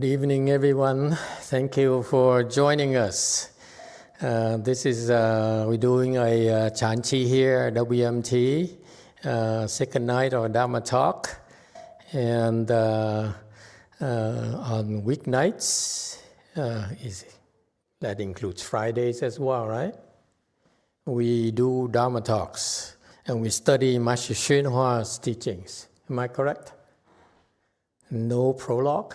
Good evening, everyone. Thank you for joining us. This is we're doing a Chanchi here, WMT, second night of Dharma talk, and on weeknights, that includes Fridays as well, right? We do Dharma talks, and we study Master Xuanhua's teachings. Am I correct? No prologue?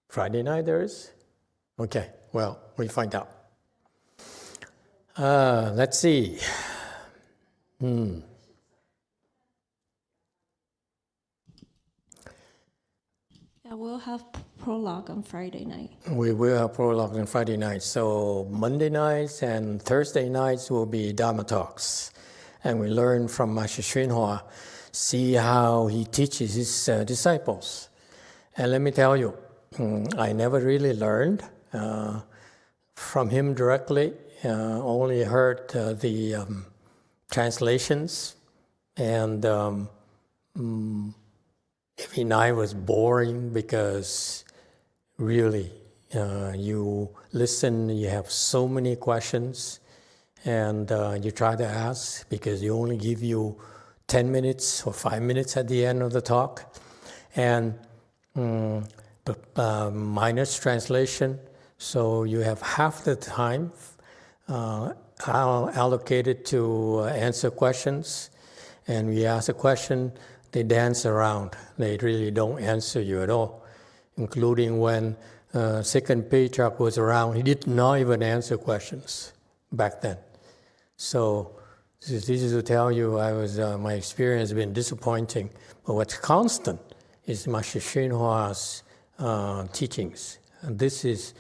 Friday night there is? Okay, well, we find out. Let's see. Yeah, we'll have prologue on Friday night. We will have prologue on Friday night. So Monday nights and Thursday nights will be Dharma talks. And we learn from Master Xuanhua, see how he teaches his disciples. And let me tell you, I never really learned from him directly, only heard the translations, and every night was boring because really you listen, you have so many questions, and you try to ask because they only give you 10 minutes or 5 minutes at the end of the talk, and minus translation, so you have half the time allocated to answer questions, and we ask a question, they dance around. They really don't answer you at all, including when second patriarch was around. He did not even answer questions back then. So this is to tell you, my experience has been disappointing. But what's constant is Master Xuanhua's teachings. And this is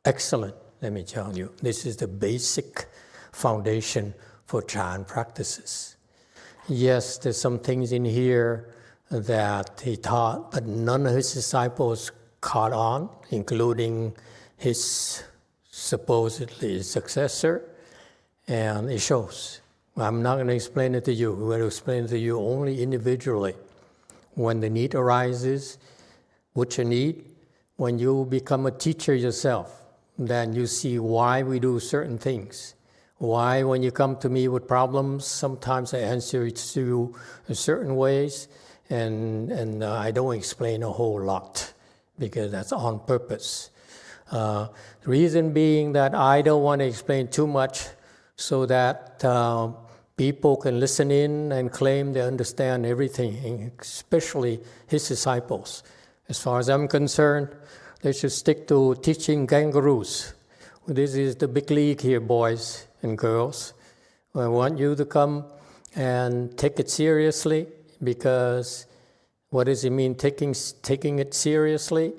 excellent, let me tell you. This is the basic foundation for Chan practices. Yes, there's some things in here that he taught, but none of his disciples caught on, including his supposedly successor, and it shows. I'm not going to explain it to you. We're going to explain it to you only individually. When the need arises, what you need, when you become a teacher yourself, then you see why we do certain things. Why, when you come to me with problems, sometimes I answer it to you in certain ways, and I don't explain a whole lot, because that's on purpose. The reason being that I don't want to explain too much so that people can listen in and claim they understand everything, especially his disciples. As far as I'm concerned, they should stick to teaching kangaroos. This is the big league here, boys and girls. I want you to come and take it seriously, because what does it mean, taking it seriously?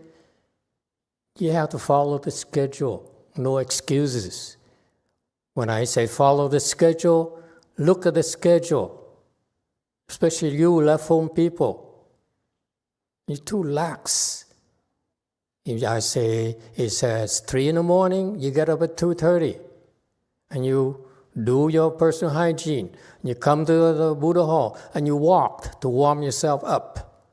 You have to follow the schedule, no excuses. When I say follow the schedule, look at the schedule, especially you left home people. You're too lax. If I say it says 3 in the morning, you get up at 2:30, and you do your personal hygiene. You come to the Buddha Hall and you walk to warm yourself up.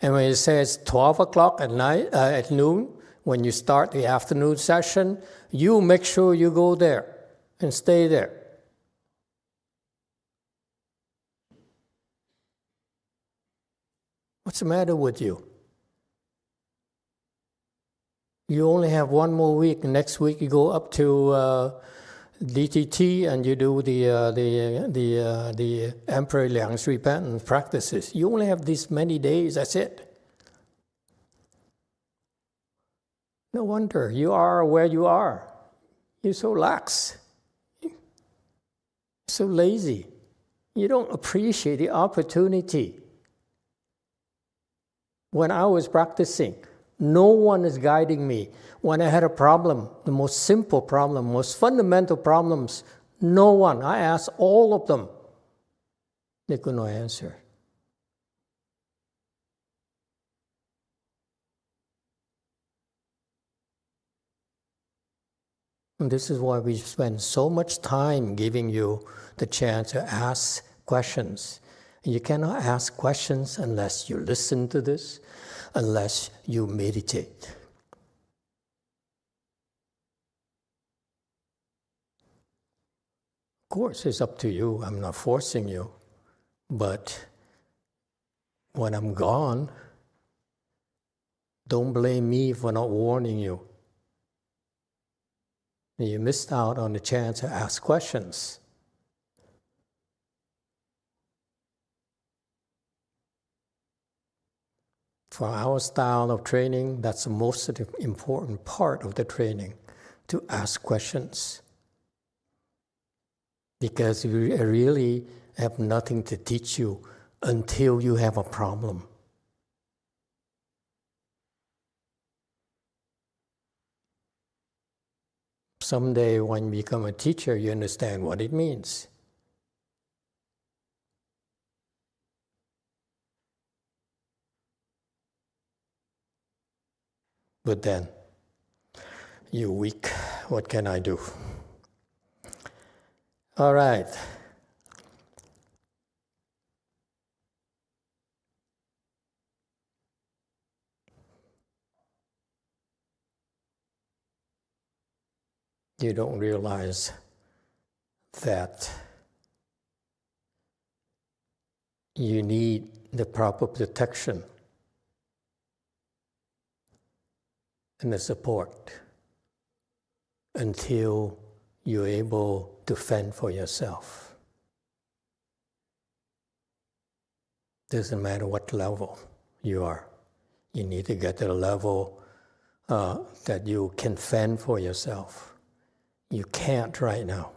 And when it says 12 o'clock at night, at noon, when you start the afternoon session, you make sure you go there and stay there. What's the matter with you? You only have one more week. Next week you go up to DTT and you do the Emperor Liang's repentance practices. You only have these many days. That's it. No wonder you are where you are. You're so lax, so lazy. You don't appreciate the opportunity. When I was practicing, no one is guiding me. When I had a problem, the most simple problem, most fundamental problems, no one. I asked all of them. They could not answer. And this is why we spend so much time giving you the chance to ask questions. You cannot ask questions unless you listen to this, unless you meditate. Of course, it's up to you. I'm not forcing you. But when I'm gone, don't blame me for not warning you. You missed out on the chance to ask questions. For our style of training, that's the most important part of the training, to ask questions. Because we really have nothing to teach you until you have a problem. Someday when you become a teacher, you understand what it means. But then, you're weak. What can I do? All right. You don't realize that you need the proper protection and the support until you're able to fend for yourself. Doesn't matter what level you are. You need to get to the level that you can fend for yourself. You can't right now.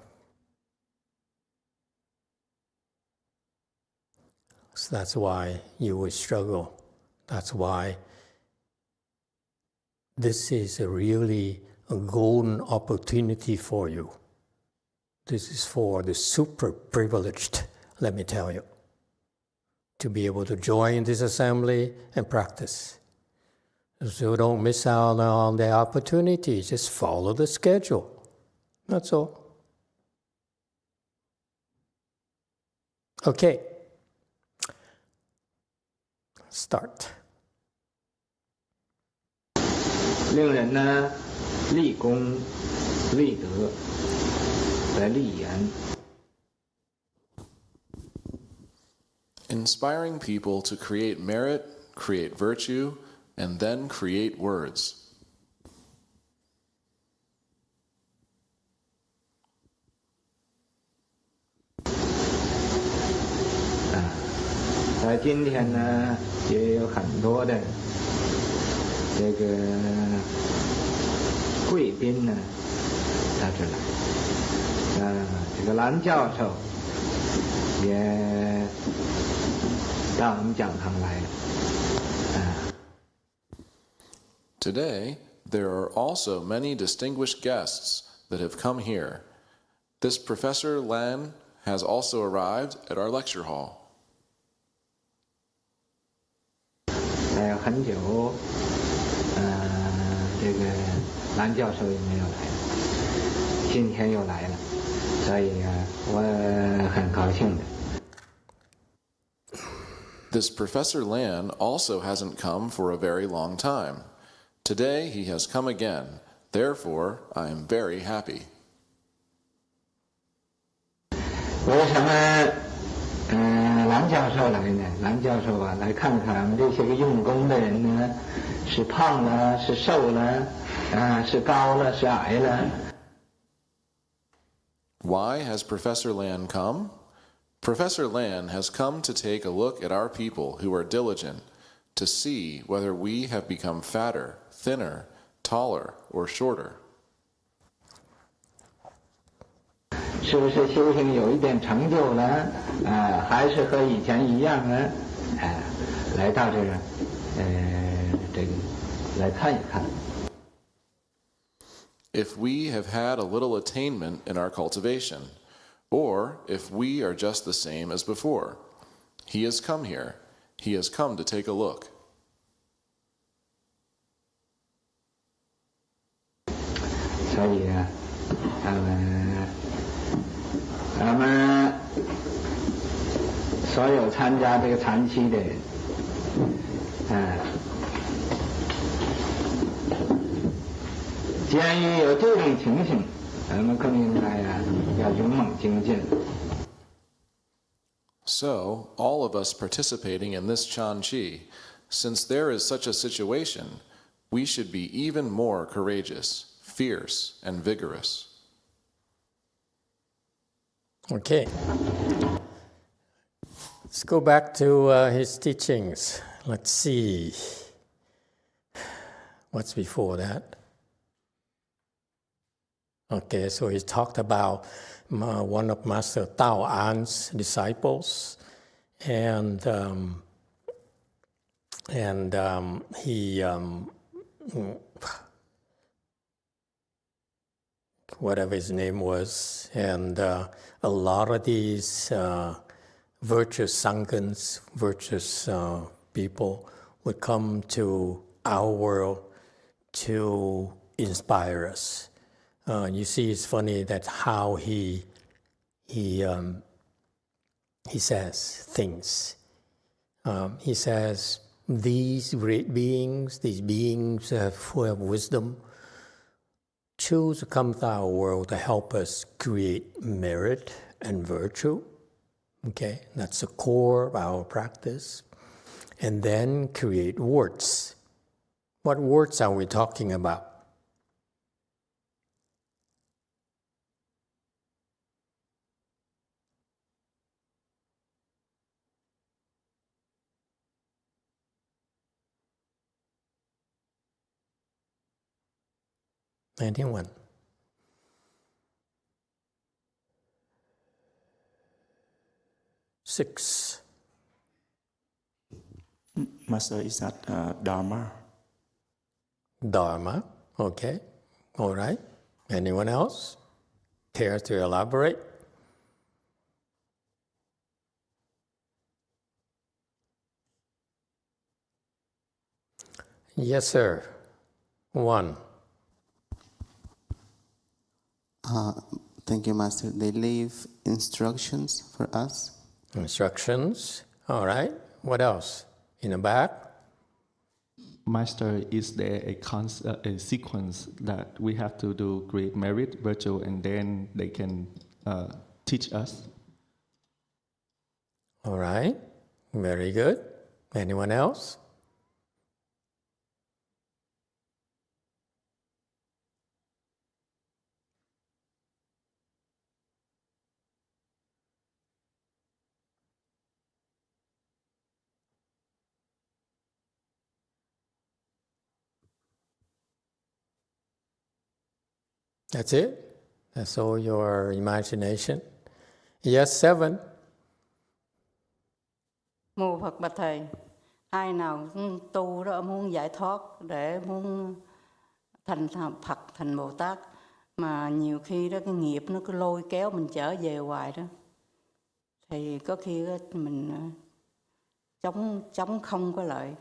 So that's why you will struggle. That's why this is really a golden opportunity for you. This is for the super privileged, let me tell you, to be able to join this assembly and practice. So don't miss out on the opportunity. Just follow the schedule. That's all. Okay. Start. 令人呢立功、立德和立言。 Inspiring people to create merit, create virtue, and then create words. 在今天呢，也有很多的这个贵宾呢到这来，这个蓝教授也到我们讲堂来了。Today, there are also many distinguished guests that have come here. This Professor Lan has also arrived at our lecture hall. 还有很久，这个蓝教授也没有来，今天又来了，所以我很高兴的。 This Professor Lan also hasn't come for a very long time. Today he has come again. Therefore, I am very happy. 为什么蓝教授来呢？蓝教授啊，来看看我们这些个用功的人呢，是胖了，是瘦了，是高了，是矮了。 Why has Professor Lan come? Professor Lan has come to take a look at our people who are diligent, to see whether we have become fatter, thinner, taller, or shorter. 是不是修行有一点成就了？还是和以前一样呢？来到这个，这个来看一看。 If we have had a little attainment in our cultivation, or if we are just the same as before, he has come here. He has come to take a look. 所以我们所有参加这个禅期的人，既然有这种情形，我们更应该要勇猛精进。So, all of us participating in this Chanqi, since there is such a situation, we should be even more courageous, fierce, and vigorous. Okay. Let's go back to his teachings. Let's see. What's before that? Okay, so he talked about one of Master Tao An's disciples, and he whatever his name was, and a lot of these virtuous sangans, virtuous people would come to our world to inspire us. You see, it's funny that how he says things. He says, these great beings, these beings who have wisdom, choose to come to our world to help us create merit and virtue. Okay, that's the core of our practice. And then create words. What words are we talking about? Anyone? Six. Master, is that Dharma? Dharma, okay. All right. Anyone else care to elaborate? Yes, sir. One. Thank you, Master. They leave instructions for us. Instructions. All right. What else? In the back? Master, is there a sequence that we have to do great merit, virtue, and then they can teach us? All right. Very good. Anyone else? That's it? That's all your imagination? Yes, seven. Mô Phật bạch thầy, ai nào cũng tu đó muốn giải thoát để muốn thành Phật, thành Bồ Tát, mà nhiều khi đó cái nghiệp nó cứ lôi kéo mình trở về hoài đó, thì có khi đó mình chống không có lợi.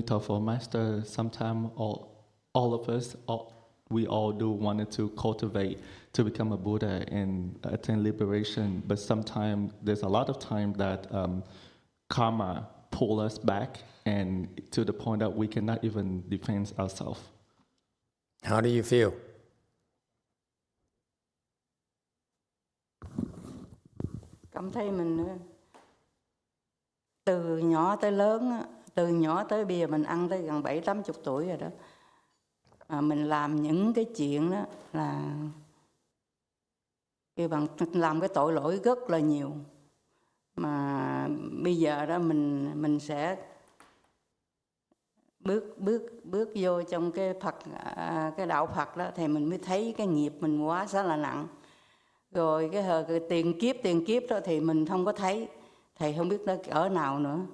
For Master, sometimes all of us, we all do wanted to cultivate to become a Buddha and attain liberation, but sometimes there's a lot of time that karma pull us back, and to the point that we cannot even defend ourselves. How do you feel? Cảm thấy mình từ nhỏ tới lớn, từ nhỏ tới bây giờ mình ăn tới gần 70-80 tuổi rồi đó. Mà mình làm những cái chuyện đó là kêu bằng làm cái tội lỗi rất là nhiều. Mà bây giờ đó mình sẽ bước vô trong cái Phật, cái đạo Phật đó, thì mình mới thấy cái nghiệp mình quá là nặng. Rồi cái tiền kiếp đó thì mình không có thấy, thầy không biết nó cỡ nào nữa.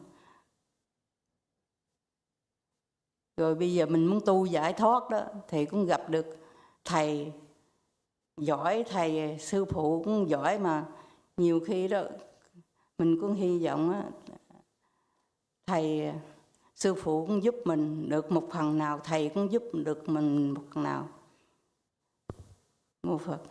Rồi bây giờ mình muốn tu giải thoát đó, thì cũng gặp được thầy giỏi, thầy sư phụ cũng giỏi, mà nhiều khi đó mình cũng hy vọng đó, thầy sư phụ cũng giúp mình được một phần nào, thầy cũng giúp được mình một phần nào. Mô Phật.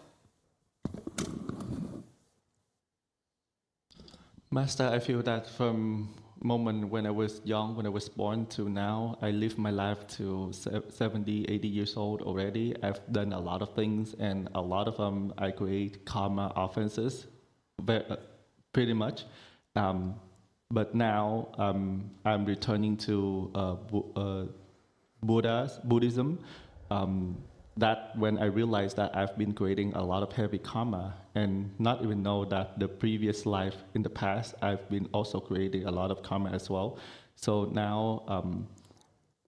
Master, I feel that from moment when I was young, when I was born to now, I lived my life to 70, 80 years old already. I've done a lot of things, and a lot of them I create karma offenses, pretty much. But now I'm returning to Buddhism. That when I realized that I've been creating a lot of heavy karma and not even know that the previous life in the past, I've been also creating a lot of karma as well. So now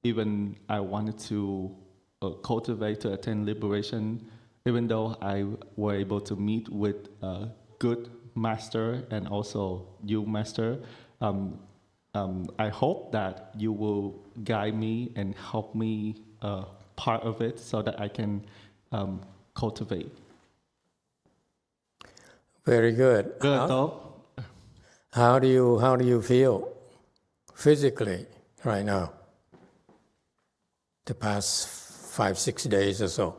even I wanted to cultivate to attain liberation, even though I were able to meet with a good master and also you master, I hope that you will guide me and help me part of it so that I can cultivate. Very good. How do you feel physically right now? The past 5-6 days or so.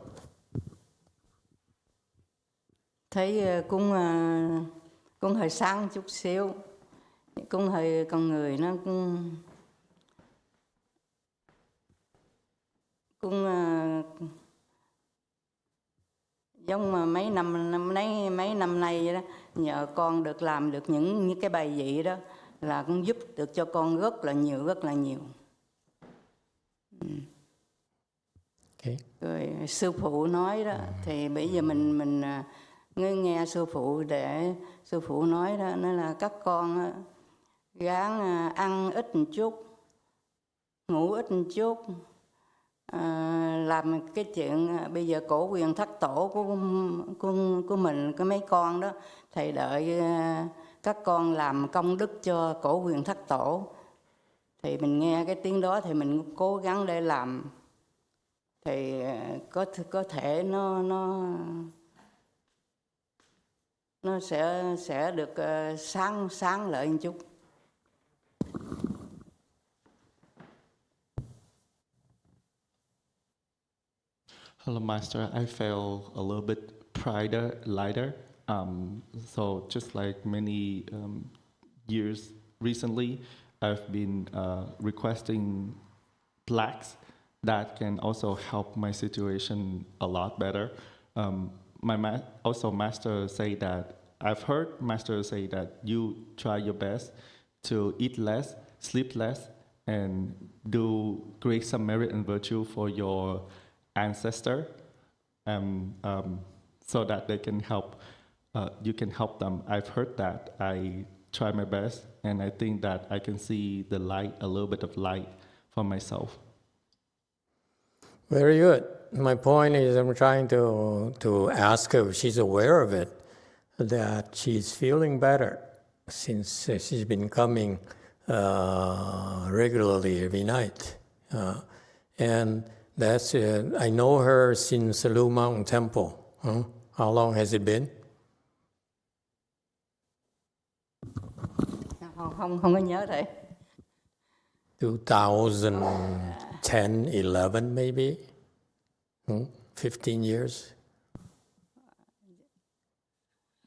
Thấy cũng hơi sáng chút xíu, cũng hơi con người nó cũng giống mà mấy năm nay vậy đó, nhờ con được làm được những cái bài vị đó là cũng giúp được cho con rất là nhiều. Okay. Rồi sư phụ nói đó thì bây giờ mình nghe sư phụ để sư phụ nói đó, nói là các con ráng ăn ít một chút, ngủ ít một chút, làm cái chuyện bây giờ cổ quyền thất tổ của mình, cái mấy con đó, thầy đợi các con làm công đức cho cổ quyền thất tổ, thì mình nghe cái tiếng đó thì mình cố gắng để làm, thì có thể nó sẽ được sáng lại một chút. Hello, Master. I felt a little bit lighter. So just like many years recently, I've been requesting plaques that can also help my situation a lot better. Master say that, I've heard Master say that you try your best to eat less, sleep less, and create some merit and virtue for your ancestor, so that they can help, you can help them. I've heard that. I try my best, and I think that I can see the light, a little bit of light for myself. Very good. My point is I'm trying to ask her if she's aware of it, that she's feeling better since she's been coming regularly every night. And that's it. I know her since the Blue Mountain Temple. How long has it been? Không có nhớ thầy. 2010, 11 maybe? 15 years?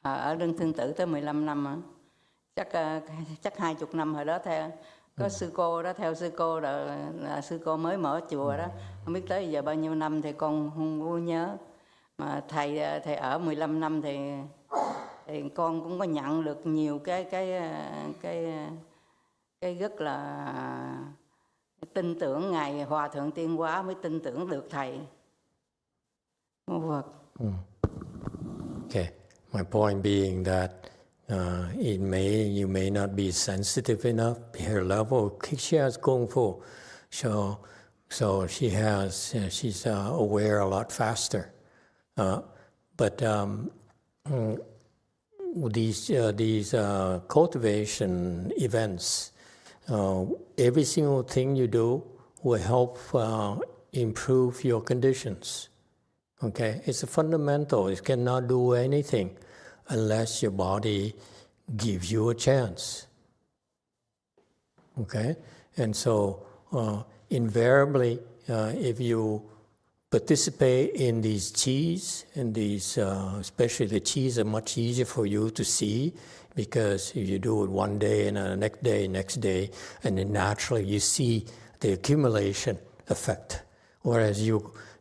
Ở Đơn Thương Tử tới 15 năm hả? Chắc 20 năm hồi đó theo. Có sư cô đó, theo sư cô là sư cô mới mở chùa đó. Không biết tới giờ bao nhiêu năm thì con không có nhớ. Mà thầy ở 15 năm thì con cũng có nhận được nhiều cái rất là tin tưởng Ngài Hòa Thượng Tiên Hóa, mới tin tưởng được thầy. Mô Phật. Okay. My point being that you may not be sensitive enough. Her level, she has Kung Fu, so she's aware a lot faster. But these cultivation events, every single thing you do will help improve your conditions. Okay, it's a fundamental. It cannot do anything unless your body gives you a chance. Okay, and so invariably, if you participate in these qis, and these, especially the qis are much easier for you to see, because if you do it one day and the next day, and then naturally you see the accumulation effect. Whereas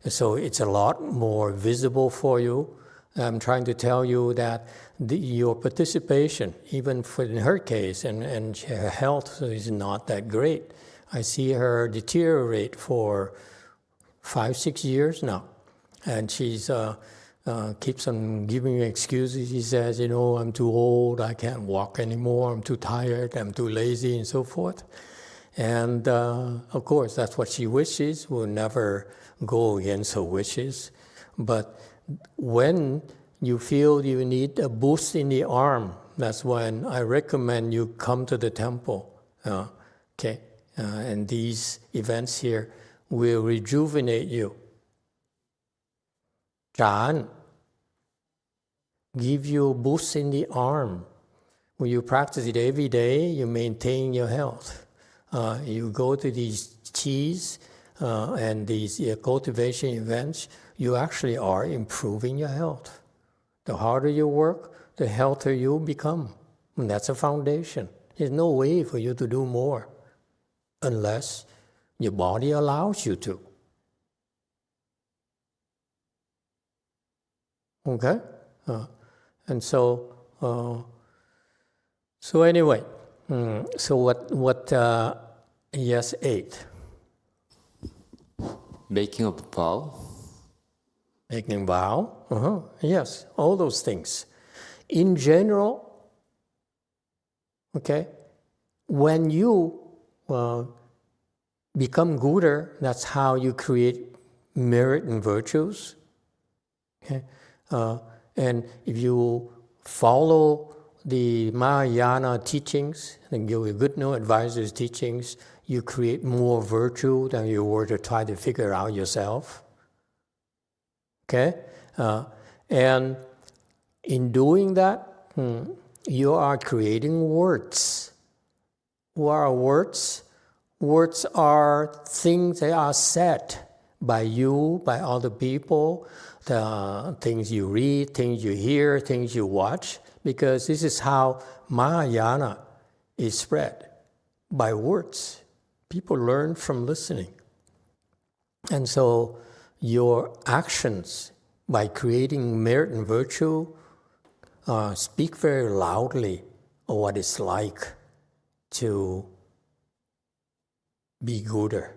so it's a lot more visible for you. I'm trying to tell you that your participation, even in her case, and her health is not that great. I see her deteriorate for 5-6 years now, and she's keeps on giving me excuses. She says, I'm too old, I can't walk anymore, I'm too tired, I'm too lazy, and so forth. And of course, that's what she wishes. We'll never go against her wishes. But when you feel you need a boost in the arm, that's when I recommend you come to the temple. Okay, and these events here will rejuvenate you. Chan, give you a boost in the arm. When you practice it every day, you maintain your health. You go to these qis and these cultivation events, you actually are improving your health. The harder you work, the healthier you become. And that's a foundation. There's no way for you to do more unless your body allows you to. Okay? And so anyway, so what yes, 8. Making a vow. Making vow, yes, all those things. In general, okay, when you become gooder, that's how you create merit and virtues. Okay, and if you follow the Mahayana teachings and your good no advisor's teachings, you create more virtue than you were to try to figure out yourself. Okay, and in doing that, you are creating words. What are words? Words are things that are said by you, by other people, the things you read, things you hear, things you watch, because this is how Mahayana is spread, by words. People learn from listening. And so your actions, by creating merit and virtue, speak very loudly of what it's like to be gooder.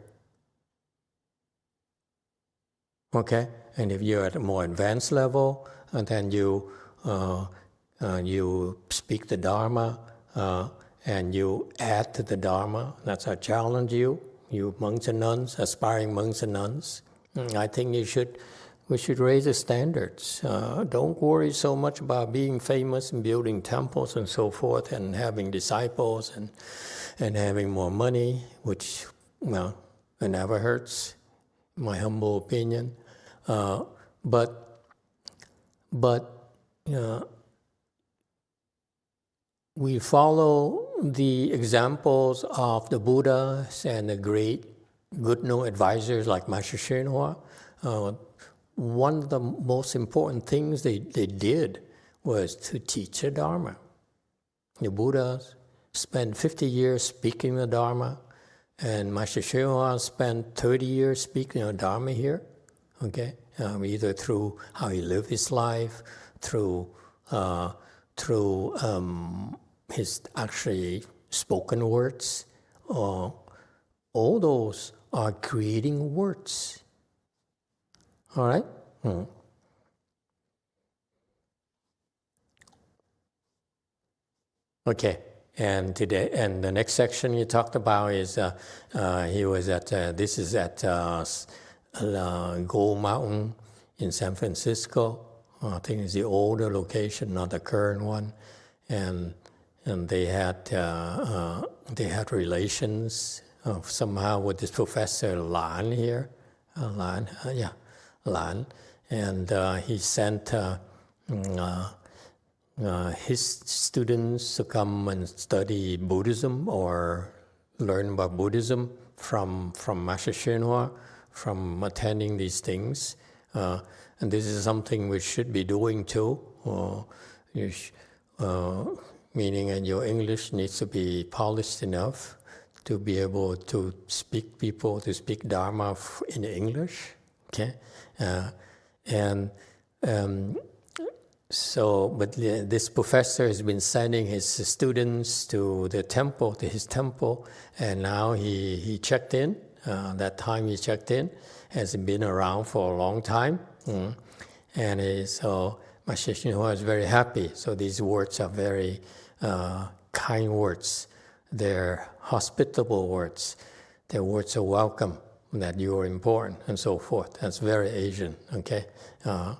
Okay? And if you're at a more advanced level, and then you speak the Dharma, and you add to the Dharma. That's I challenge you, you monks and nuns, aspiring monks and nuns. I think we should raise the standards. Don't worry so much about being famous and building temples and so forth, and having disciples and having more money, which, well, it never hurts, in my humble opinion. But we follow the examples of the Buddhas and the great good no advisors like masteryonghua. One of the most important things they did was to teach the Dharma. The Buddha spent 50 years speaking the Dharma, and masteryonghua spent 30 years speaking the Dharma here. Okay, either through how he lived his life, through his actually spoken words. All those are creating words. All right. Okay, and today, and the next section you talked about is he was at this is at Gold Mountain in San Francisco. I think it's the older location, not the current one, and they had relations somehow with this professor Lan here, Lan, and he sent his students to come and study Buddhism or learn about Buddhism from Master Shenhua, from attending these things. And this is something we should be doing too. Meaning that your English needs to be polished enough to be able to speak Dharma in English. Okay, but this professor has been sending his students to his temple, and now he checked in. That time he checked in has been around for a long time, and so Master Shenhua is very happy. So these words are very kind words. They're hospitable words. They're words of welcome, that you are important, and so forth. That's very Asian, okay? I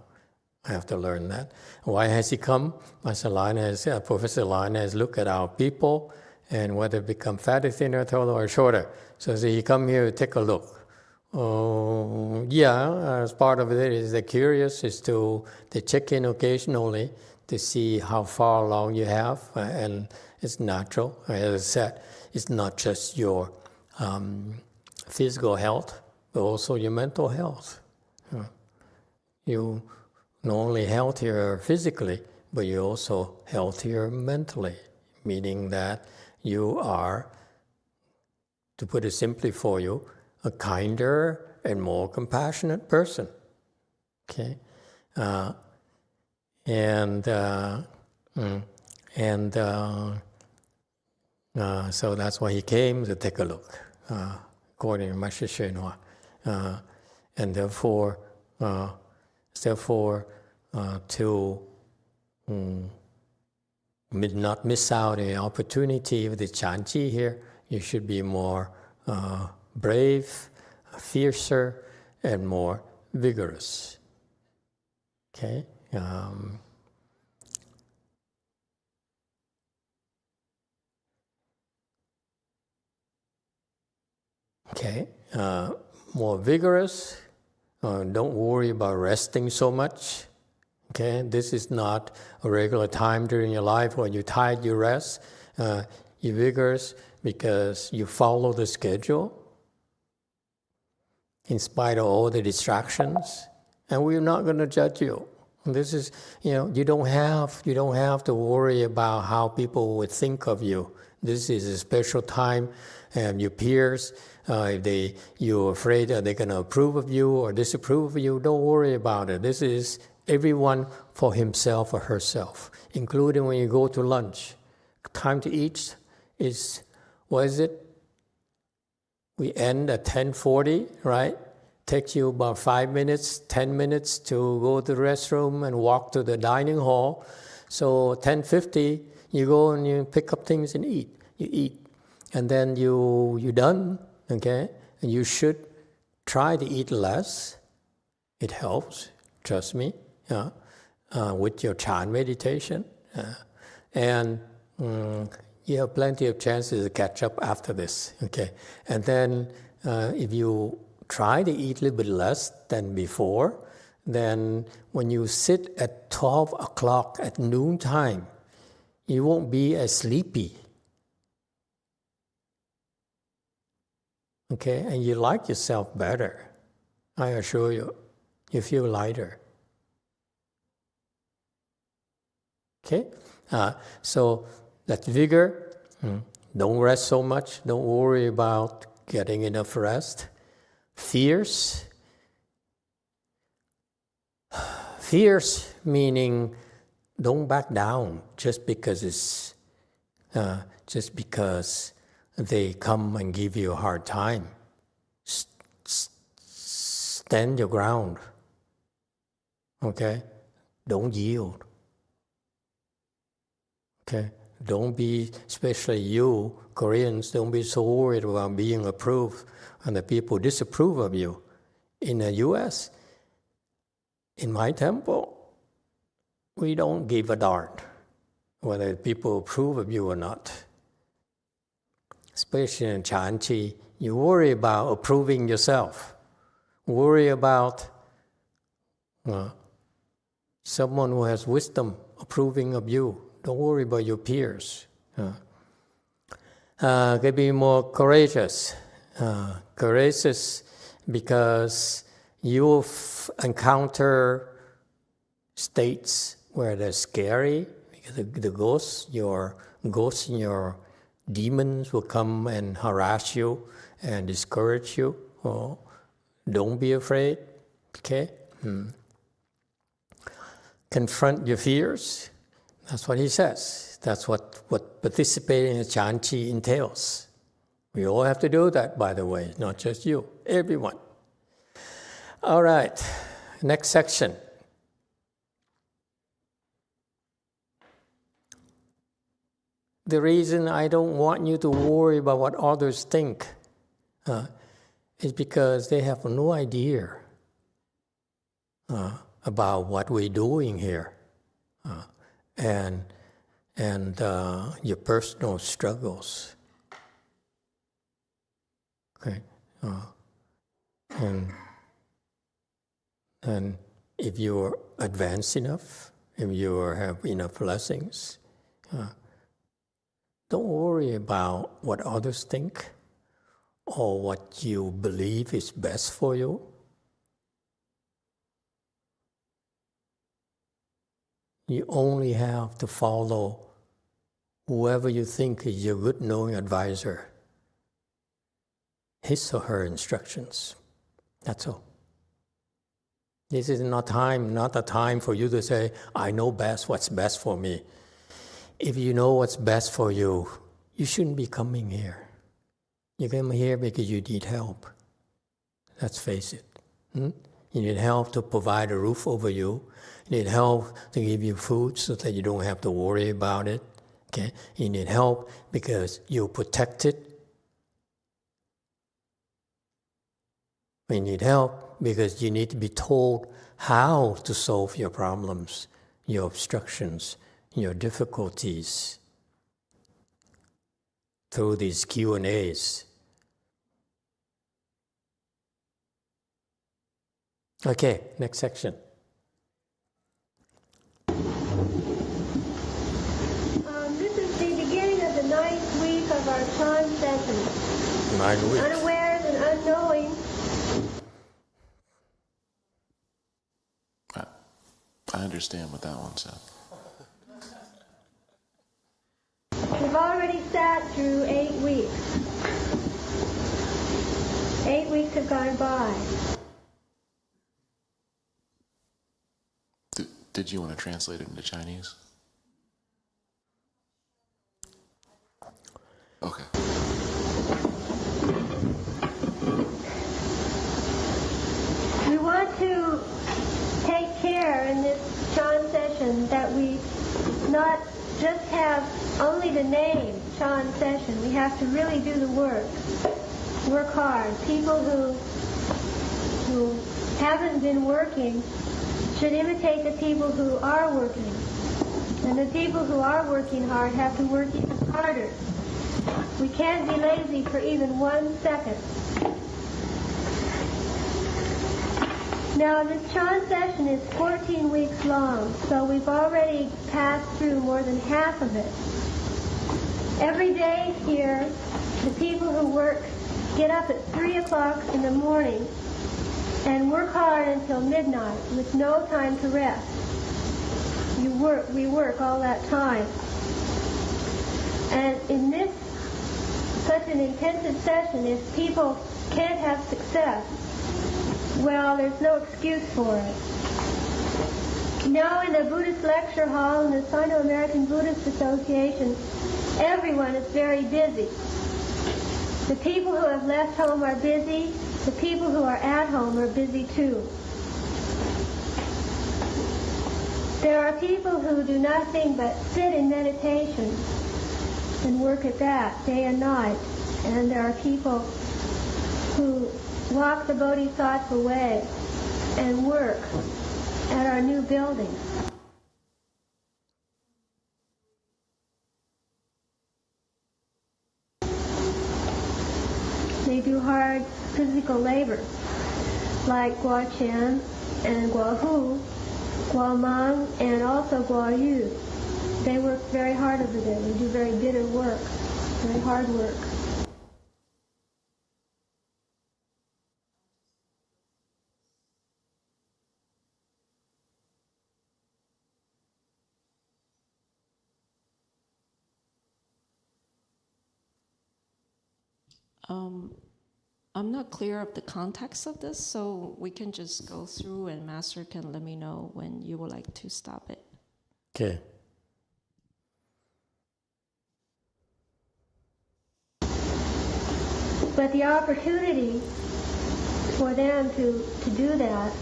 have to learn that. Why has he come? Professor Lin has looked at our people and whether they become fatter, thinner, taller, or shorter. So he come here to take a look. As part of it is they're curious, they check in occasionally to see how far along you have, and it's natural. As I said, it's not just your physical health, but also your mental health. You not only healthier physically, but you're also healthier mentally, meaning that you are, to put it simply for you, a kinder and more compassionate person. Okay? So that's why he came to take a look, according to Master Shenhua. And therefore, to not miss out the opportunity of the Chanchi here, you should be more brave, fiercer, and more vigorous. Okay? More vigorous. Don't worry about resting so much. Okay, this is not a regular time during your life when you're tired, you rest. You're vigorous because you follow the schedule in spite of all the distractions, and we're not going to judge you. This is, you don't have to worry about how people would think of you. This is a special time, and your peers, if you're afraid that they're going to approve of you or disapprove of you, don't worry about it. This is everyone for himself or herself, including when you go to lunch. Time to eat is, what is it? We end at 10:40, right? Takes you about 5 minutes, 10 minutes to go to the restroom and walk to the dining hall. So 10:50, you go and you pick up things and eat. You eat. And then you're done, okay? And you should try to eat less. It helps, trust me, with your Chan meditation. And you have plenty of chances to catch up after this, okay? And then if you try to eat a little bit less than before, then when you sit at 12 o'clock at noontime, you won't be as sleepy. Okay, and you like yourself better. I assure you, you feel lighter. Okay, so that's vigor. Don't rest so much. Don't worry about getting enough rest. Fierce. Fierce meaning don't back down just because they come and give you a hard time. Stand your ground. Okay? Don't yield. Okay? Don't be, especially you, Koreans, don't be so worried about being approved and the people disapprove of you. In the U.S., in my temple, we don't give a darn whether people approve of you or not. Especially in Chanchi, you worry about approving yourself. Worry about someone who has wisdom approving of you. Don't worry about your peers. Could be more courageous. courageous because you've encountered states where they're scary, because the ghosts, your ghosts and your demons will come and harass you and discourage you. Oh, don't be afraid, okay? Confront your fears. That's what he says. That's what participating in Chanchi entails. We all have to do that, by the way, not just you, everyone. All right, next section. The reason I don't want you to worry about what others think is because they have no idea about what we're doing here and your personal struggles. Okay, and if you're advanced enough, if you have enough blessings, don't worry about what others think or what you believe is best for you. You only have to follow whoever you think is your good knowing advisor, his or her instructions. That's all. This is not a time for you to say, I know best what's best for me. If you know what's best for you, you shouldn't be coming here. You come here because you need help. Let's face it. You need help to provide a roof over you. You need help to give you food so that you don't have to worry about it. Okay? You need help because you're protected. You need help because you need to be told how to solve your problems, your obstructions, your difficulties through these Q&As. Okay, next section. This is the beginning of the 9th week of our Chan session. 9 weeks. Unawares and unknowing. I understand what that one said. We've already sat through 8 weeks. 8 weeks have gone by. Did you want to translate it into Chinese? Okay. We want to take care in this Chan session that we not just have only the name Chan session. We have to really do the work. Work hard. People who haven't been working should imitate the people who are working. And the people who are working hard have to work even harder. We can't be lazy for even 1 second. Now, this Chan session is 14 weeks long, so we've already passed through more than half of it. Every day here, the people who work get up at 3 o'clock in the morning and work hard until midnight with no time to rest. We work all that time. And in this, such an intensive session, if people can't have success, well, there's no excuse for it. Now in the Buddhist lecture hall in the Sino-American Buddhist Association, everyone is very busy. The people who have left home are busy. The people who are at home are busy too. There are people who do nothing but sit in meditation and work at that day and night. And there are people who walk the Bodhisattva way and work at our new building. They do hard physical labor, like Gua Chen and Gua Hu, Gua Mang, and also Gua Yu. They work very hard over there. They do very bitter work, very hard work. I'm not clear of the context of this, so we can just go through and Master can let me know when you would like to stop it. Okay. But the opportunity for them to do that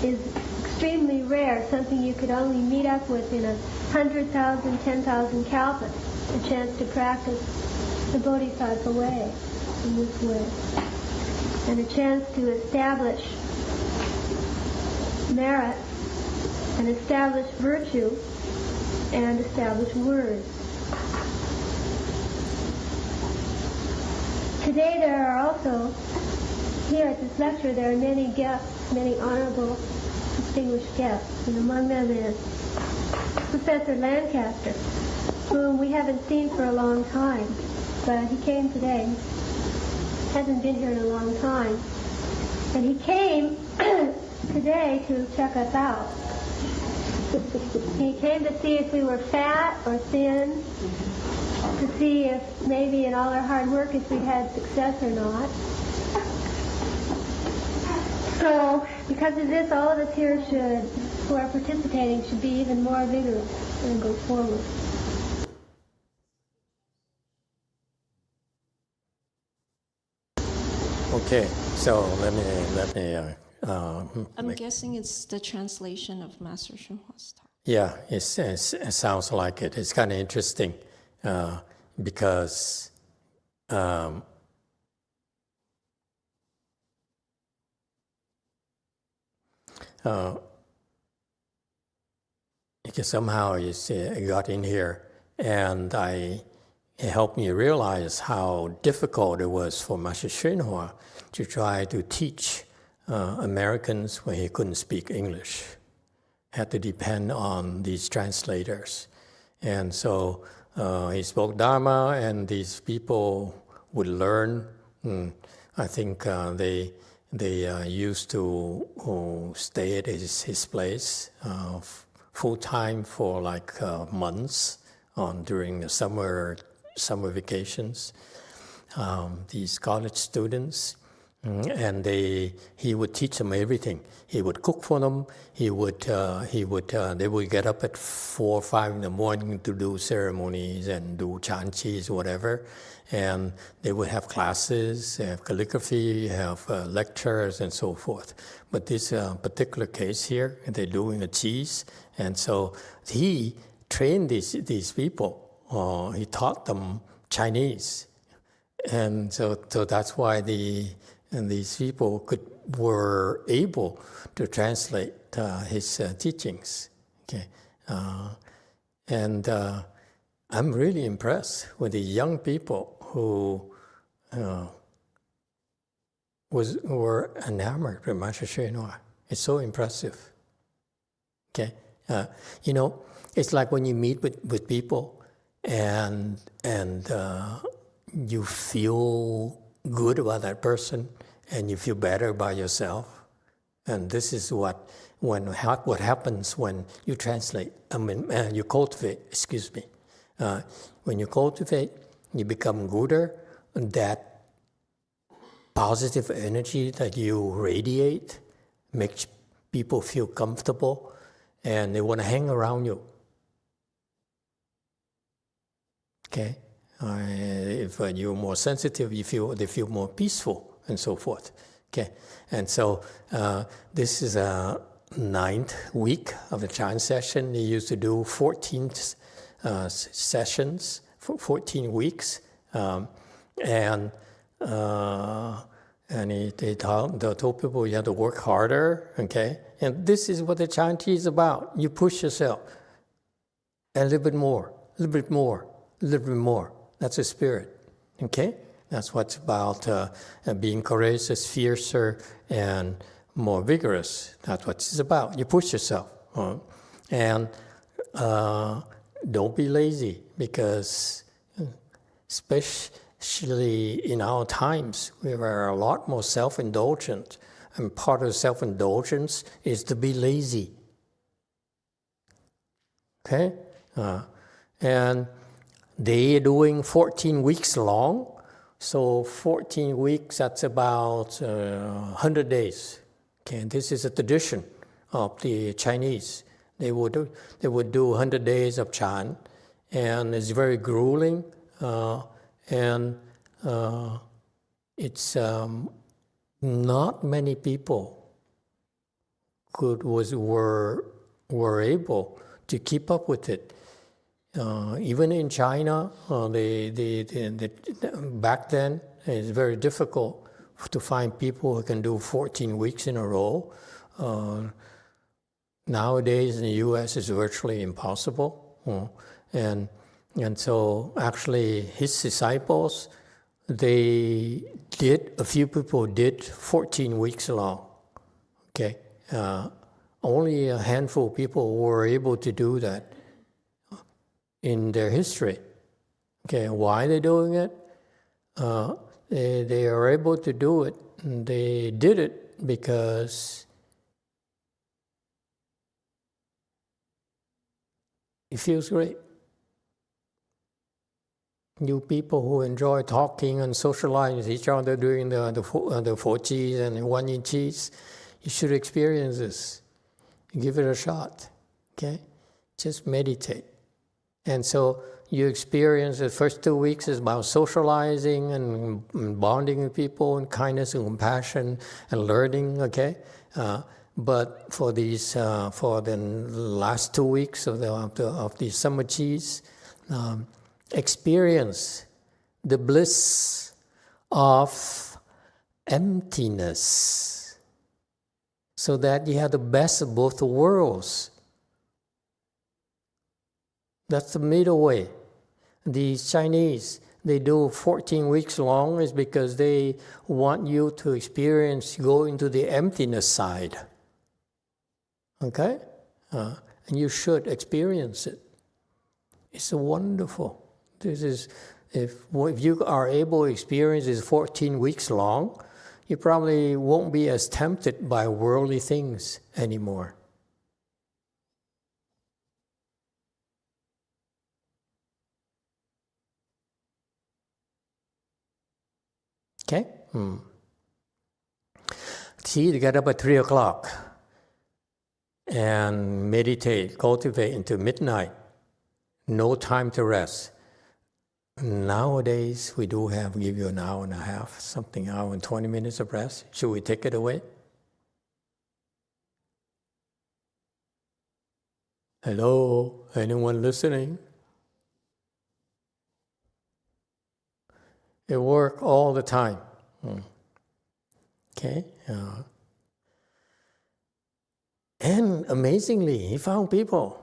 is extremely rare, something you could only meet up with in 100,000, 10,000 kalpas, a chance to practice the Bodhisattva way in this way, and a chance to establish merit and establish virtue and establish words. Today there are also, here at this lecture, there are many guests, many honorable, distinguished guests, and among them is Professor Lancaster, whom we haven't seen for a long time, but he came today. Hasn't been here in a long time. And he came today to check us out. He came to see if we were fat or thin, to see if maybe in all our hard work if we'd had success or not. So, because of this, all of us here who are participating should be even more vigorous and go forward. Okay, so let me. I'm guessing it's the translation of Master Shunhua's talk. Yeah, it sounds like it. It's kind of interesting because because somehow it got in here, and it helped me realize how difficult it was for Master Shenhua to try to teach Americans when he couldn't speak English. Had to depend on these translators. And so he spoke Dharma, and these people would learn. I think they used to stay at his place full time for like months during the summer vacations. These college students, and he would teach them everything. He would cook for them. They would get up at 4 or 5 in the morning to do ceremonies and do chantis, whatever. And they would have classes, have calligraphy, have lectures, and so forth. But this particular case here, they're doing a cheese, and so he trained these people. He taught them Chinese, and so that's why these people were able to translate his teachings. Okay, and I'm really impressed with the young people who were enamored with Master Shenhua. It's so impressive. Okay, it's like when you meet with people and you feel good about that person, and you feel better about yourself. And this is what happens when you translate. You cultivate. Excuse me. When you cultivate, you become gooder. That positive energy that you radiate makes people feel comfortable, and they want to hang around you. Okay. If you're more sensitive, they feel more peaceful, and so forth. Okay, and so this is a 9th week of the Chan session. They used to do 14 sessions for 14 weeks, and they told people you have to work harder. Okay, and this is what the chanty is about. You push yourself a little bit more, a little bit more, a little bit more. That's the spirit. Okay. That's what's about being courageous, fiercer, and more vigorous. That's what it's about. You push yourself. And don't be lazy, because especially in our times, we are a lot more self-indulgent. And part of self-indulgence is to be lazy. Okay? And they're doing 14 weeks long. So 14 weeks, that's about 100 days. Okay, and this is a tradition of the Chinese. They would do 100 days of Chan, and it's very grueling, and it's not many people were able to keep up with it. Even in China, back then, it's very difficult to find people who can do 14 weeks in a row. Nowadays in the U.S., it's virtually impossible. And so actually his disciples, a few people did 14 weeks long. Okay, only a handful of people were able to do that in their history. Okay, why are they doing it? They are able to do it. And they did it because it feels great. You people who enjoy talking and socializing with each other during the 4Gs and the 1Gs, you should experience this. Give it a shot. Okay, just meditate. And so you experience the first 2 weeks is about socializing and bonding with people and kindness and compassion and learning, okay? But for the last 2 weeks of the summer G's, experience the bliss of emptiness so that you have the best of both worlds. That's the middle way. The Chinese, they do 14 weeks long is because they want you to go into the emptiness side. Okay? And you should experience it. It's wonderful. If you are able to experience this 14 weeks long, you probably won't be as tempted by worldly things anymore. Okay? See, to get up at 3 o'clock and meditate, cultivate until midnight. No time to rest. Nowadays, we do give you an hour and a half, hour and 20 minutes of rest. Should we take it away? Hello? Anyone listening? It works all the time. Okay? And amazingly, he found people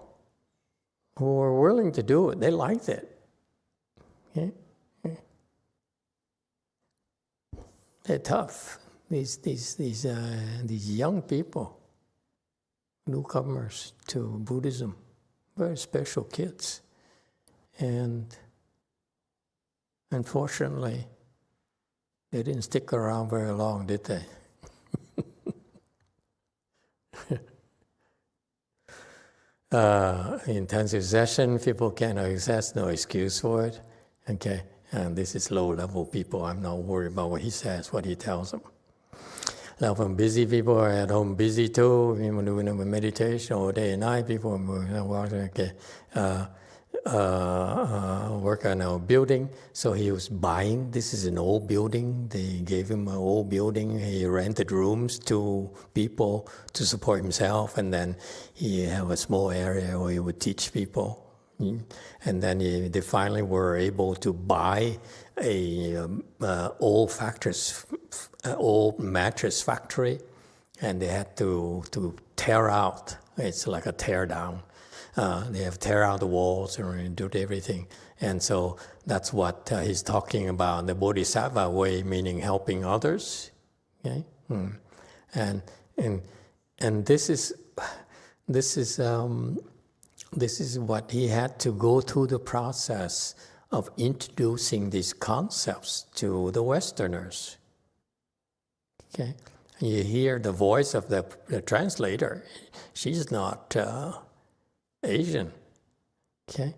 who were willing to do it. They liked it. Okay? They're tough. These young people, newcomers to Buddhism, very special kids. And unfortunately, they didn't stick around very long, did they? Intensive session, people can't access, no excuse for it. Okay, and this is low-level people. I'm not worried about what he says, what he tells them. Now, from busy people are at home busy too, people doing meditation all day and night, people work on our building. So he was buying, this is an old building. They gave him an old building. He rented rooms to people to support himself. And then he had a small area where he would teach people. And then they finally were able to buy a old mattress factory. And they had to tear out. It's like a tear down. They have tear out the walls and do everything. And so that's what he's talking about, the Bodhisattva way, meaning helping others. Okay? And this is what he had to go through the process of introducing these concepts to the Westerners. Okay? And you hear the voice of the translator. She's not Asian. Okay,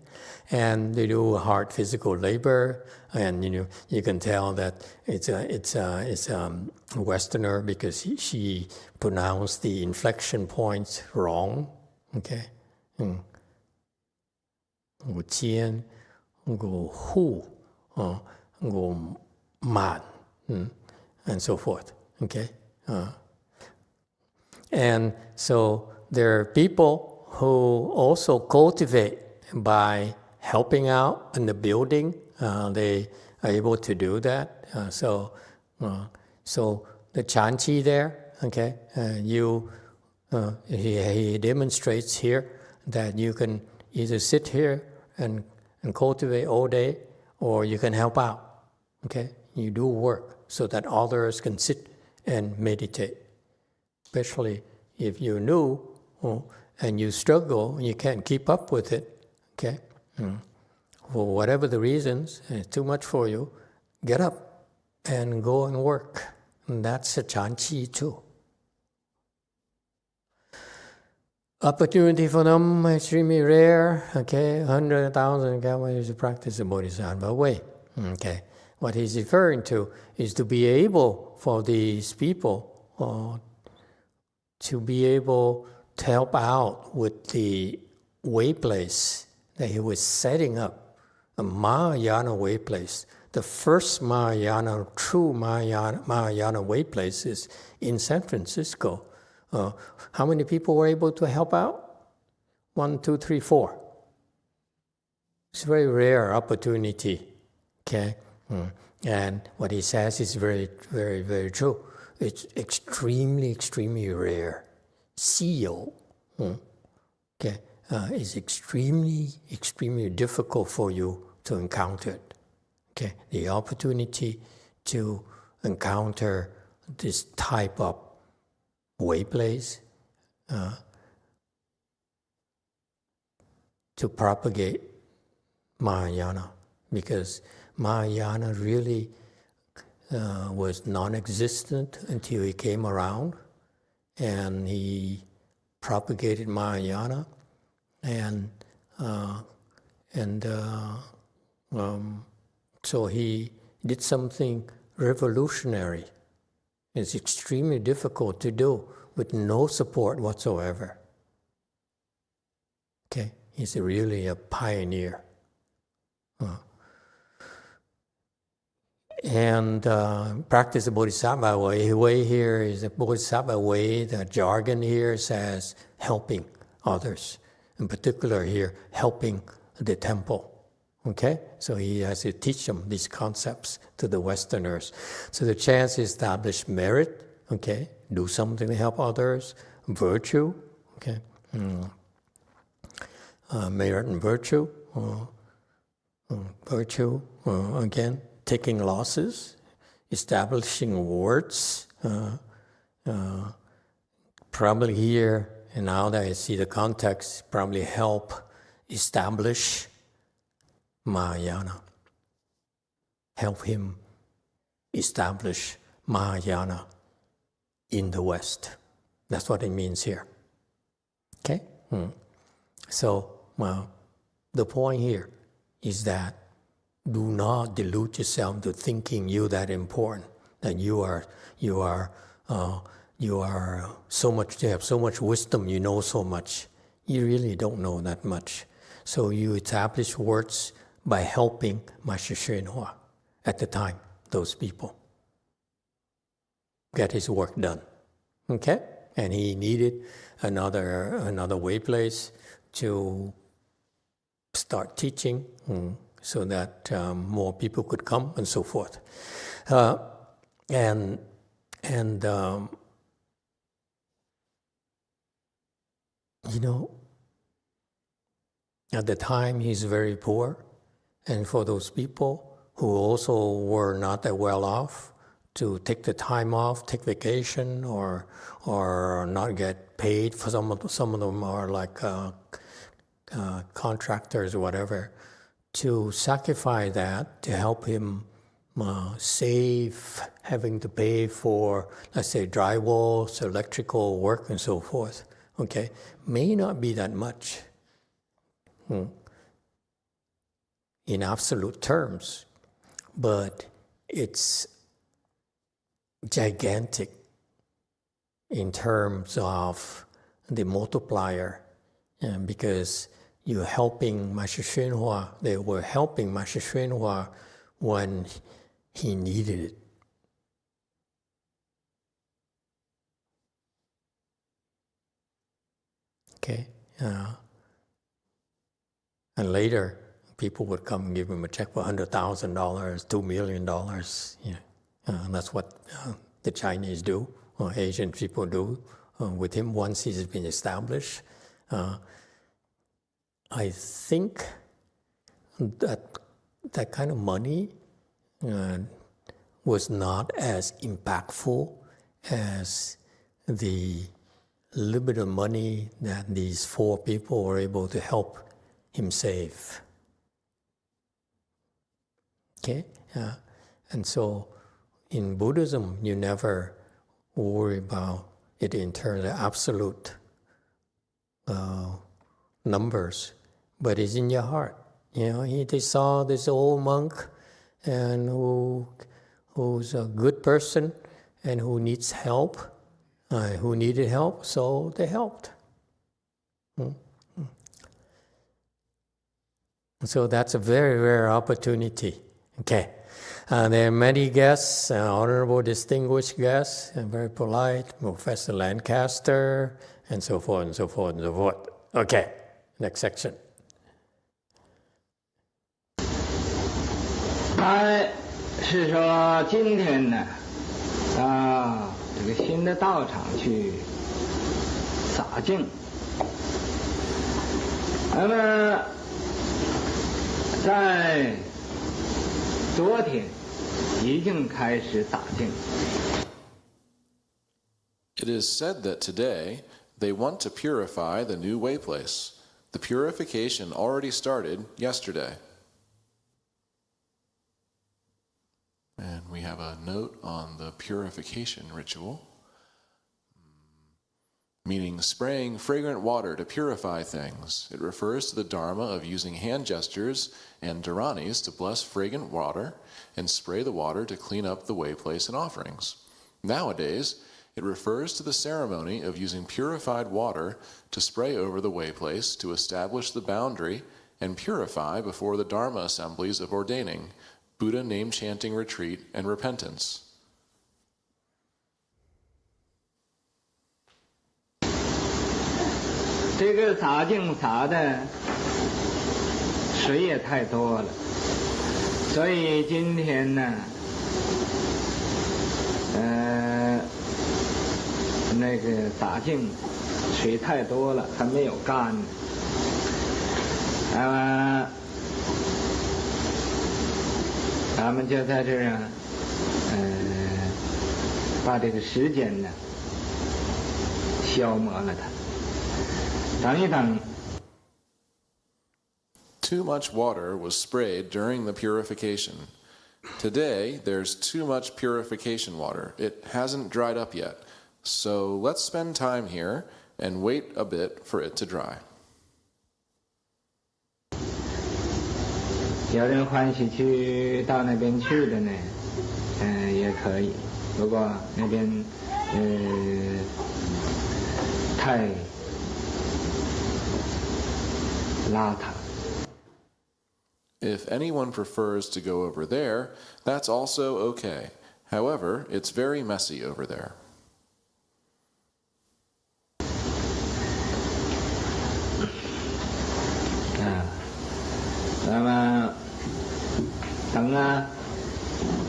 and they do hard physical labor, and you can tell that it's a Westerner because she pronounced the inflection points wrong. Okay, 我尖，我护，我慢，and so forth. Okay, and so there are people who also cultivate by helping out in the building. They are able to do that. So the Chanchi there, okay, he demonstrates here that you can either sit here and cultivate all day, or you can help out. Okay, you do work so that others can sit and meditate. Especially if you're new and you struggle, you can't keep up with it. Okay, for whatever the reasons, it's too much for you. Get up and go and work. And that's a Chanchi too. Opportunity for them extremely rare. Okay, 100,000 ways to practice the Bodhisattva way. Okay, what he's referring to is to be able for these people to be able to help out with the way place that he was setting up, a Mahayana way place. The first Mahayana, true Mahayana way place is in San Francisco. How many people were able to help out? 1, 2, 3, 4. It's a very rare opportunity. Okay, and what he says is very, very, very true. It's extremely, extremely rare. 稀有, okay, is extremely, extremely difficult for you to encounter it. Okay, the opportunity to encounter this type of way place to propagate Mahayana, because Mahayana really was non-existent until he came around, and he propagated Mahayana, and so he did something revolutionary. It's extremely difficult to do with no support whatsoever. Okay, he's really a pioneer. And practice the Bodhisattva way. The way here is the Bodhisattva way. The jargon here says helping others. In particular here, helping the temple. Okay? So he has to teach them these concepts to the Westerners. So the chance to establish merit, okay? Do something to help others. Virtue, okay? Merit and virtue. Virtue, again, taking losses, establishing words. Probably here, and now that I see the context, probably help establish Mahayana. Help him establish Mahayana in the West. That's what it means here. Okay? So, the point here is that do not delude yourself to thinking you that important, that you are so much, you have so much wisdom, you know so much. You really don't know that much. So you establish words by helping Master Hsuan at the time, those people get his work done. Okay? And he needed another way place to start teaching so that more people could come and so forth. At the time he's very poor, and for those people who also were not that well off, to take the time off, take vacation, or not get paid. For some of them are like contractors or whatever. To sacrifice that to help him save having to pay for, let's say, drywalls, electrical work, and so forth. Okay, may not be that much. in absolute terms, but it's gigantic in terms of the multiplier, and because you're helping Master Xuanhua, they were helping Master Xuanhua when he needed it. Okay, and later people would come and give him a check for $100,000, $2 million. And that's what the Chinese do, or Asian people do with him once he's been established. I think that kind of money was not as impactful as the little bit of money that these 4 people were able to help him save. Okay? And so in Buddhism, you never worry about it in terms of absolute numbers, but it's in your heart. They saw this old monk and who's a good person and who needs help, who needed help, so they helped. So that's a very rare opportunity. Okay. There are many guests, honorable distinguished guests, and very polite, Professor Lancaster, and so forth and so forth and so forth. Okay, next section. 是说今天呢，这个新的道场去洒净。那么在昨天已经开始洒净。It is said that today they want to purify the new way place. The purification already started yesterday. And we have a note on the purification ritual, meaning spraying fragrant water to purify things. It refers to the dharma of using hand gestures and dharanis to bless fragrant water and spray the water to clean up the way place and offerings. Nowadays, it refers to the ceremony of using purified water to spray over the way place to establish the boundary and purify before the dharma assemblies of ordaining, Buddha name-chanting retreat, and repentance. 这个洒净洒的水也太多了，所以今天呢，那个洒净水太多了，还没有干。咱们就在这儿把这个时间呢消磨了它。等一等。Too much water was sprayed during the purification. Today, there's too much purification water. It hasn't dried up yet. So let's spend time here and wait a bit for it to dry. 有人欢喜去到那边去的呢，也可以。不过那边太邋遢。If anyone prefers to go over there, that's also okay. However, it's very messy over there. 那么等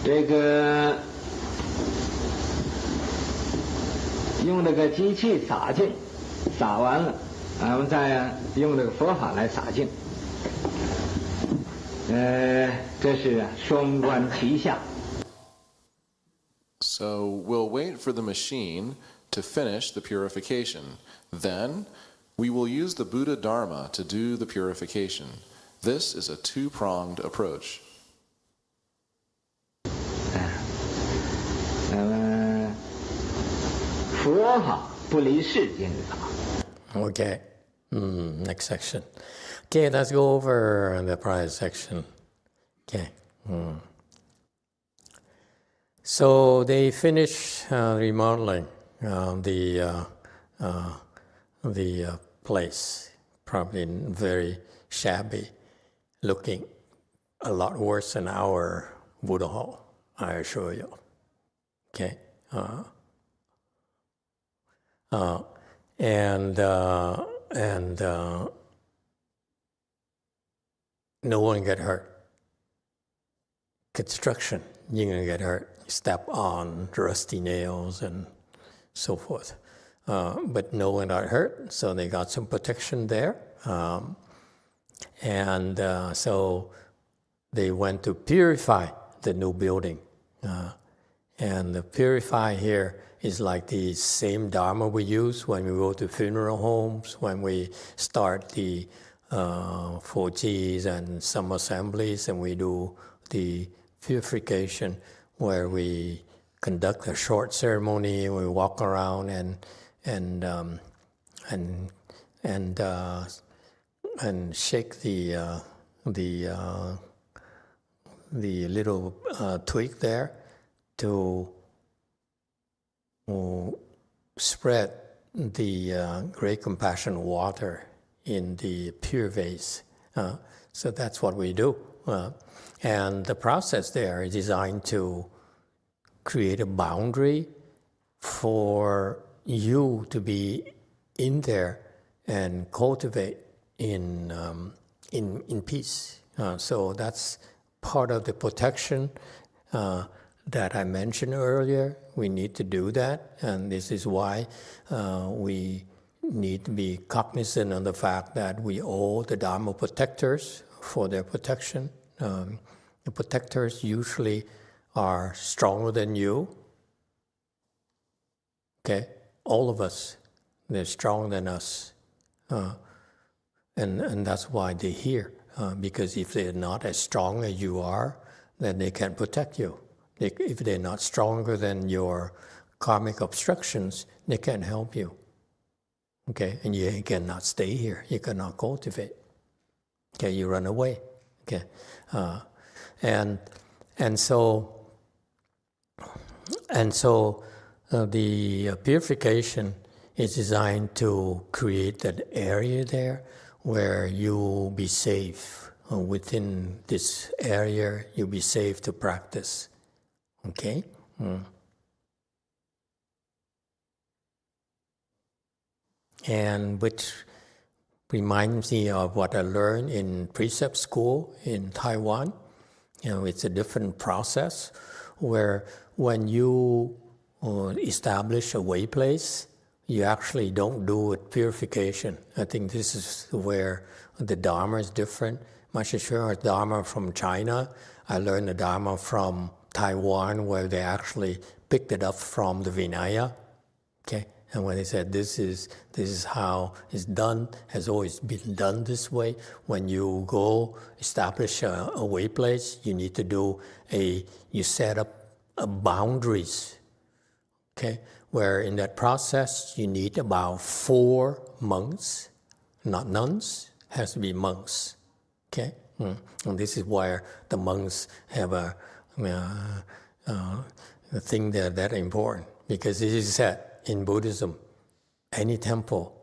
这个用这个机器洒净，洒完了，咱们再用这个佛法来洒净。这是双关齐下。So we'll wait for the machine to finish the purification. Then we will use the Buddha Dharma to do the purification. This is a two-pronged approach. 佛法不离世间法。Okay. Next section. Okay, let's go over the prior section. Okay. So they finished remodeling the place, probably very shabby looking, a lot worse than our Buddha hall, I assure you. Okay. And no one get hurt. Construction, you're going to get hurt. You step on rusty nails and so forth. But no one got hurt, so they got some protection there. So they went to purify the new building. And the purify here is like the same Dharma we use when we go to funeral homes, when we start the 4Gs and some assemblies, and we do the purification where we conduct a short ceremony, we walk around and shake the little twig there to spread the great compassion water in the pure vase. So that's what we do. And the process there is designed to create a boundary for you to be in there and cultivate in peace. So that's part of the protection that I mentioned earlier. We need to do that, and this is why we need to be cognizant of the fact that we owe the Dharma protectors for their protection. The protectors usually are stronger than you. Okay, all of us, they're stronger than us, and that's why they're here. Because if they're not as strong as you are, then they can protect you. If they're not stronger than your karmic obstructions, they can't help you. Okay, and you cannot stay here. You cannot cultivate. Okay, you run away. Okay, and so the purification is designed to create that area there where you'll be safe. Within this area, you'll be safe to practice. Okay? And which reminds me of what I learned in precept school in Taiwan. It's a different process where when you establish a way place, you actually don't do it purification. I think this is where the Dharma is different. Master Shu's Dharma from China. I learned the Dharma from Taiwan, where they actually picked it up from the Vinaya. Okay, and when they said this is how it's done, has always been done this way. When you go establish a way place, you need to you set up boundaries. Okay, where in that process you need about 4 monks, not nuns, has to be monks. Okay, and this is where the monks have a thing that important, because it is said in Buddhism, any temple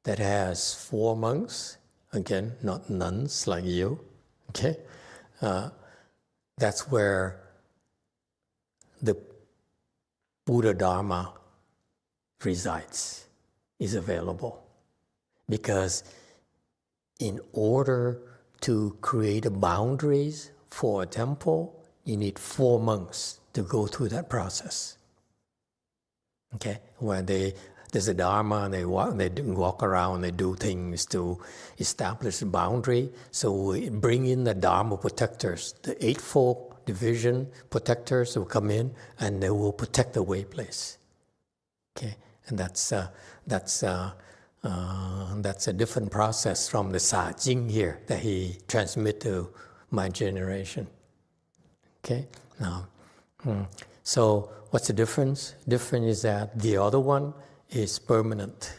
that has 4 monks, again, not nuns like you, okay, that's where the Buddha Dharma resides, is available. Because in order to create boundaries for a temple, you need 4 monks to go through that process. Okay, where there's a Dharma, and they walk around, they do things to establish a boundary. So we bring in the Dharma protectors, the 8-fold division protectors will come in, and they will protect the way place. Okay, and that's a different process from the Sa Jing here that he transmit to my generation. Okay, now, so what's the difference? Difference is that the other one is permanent.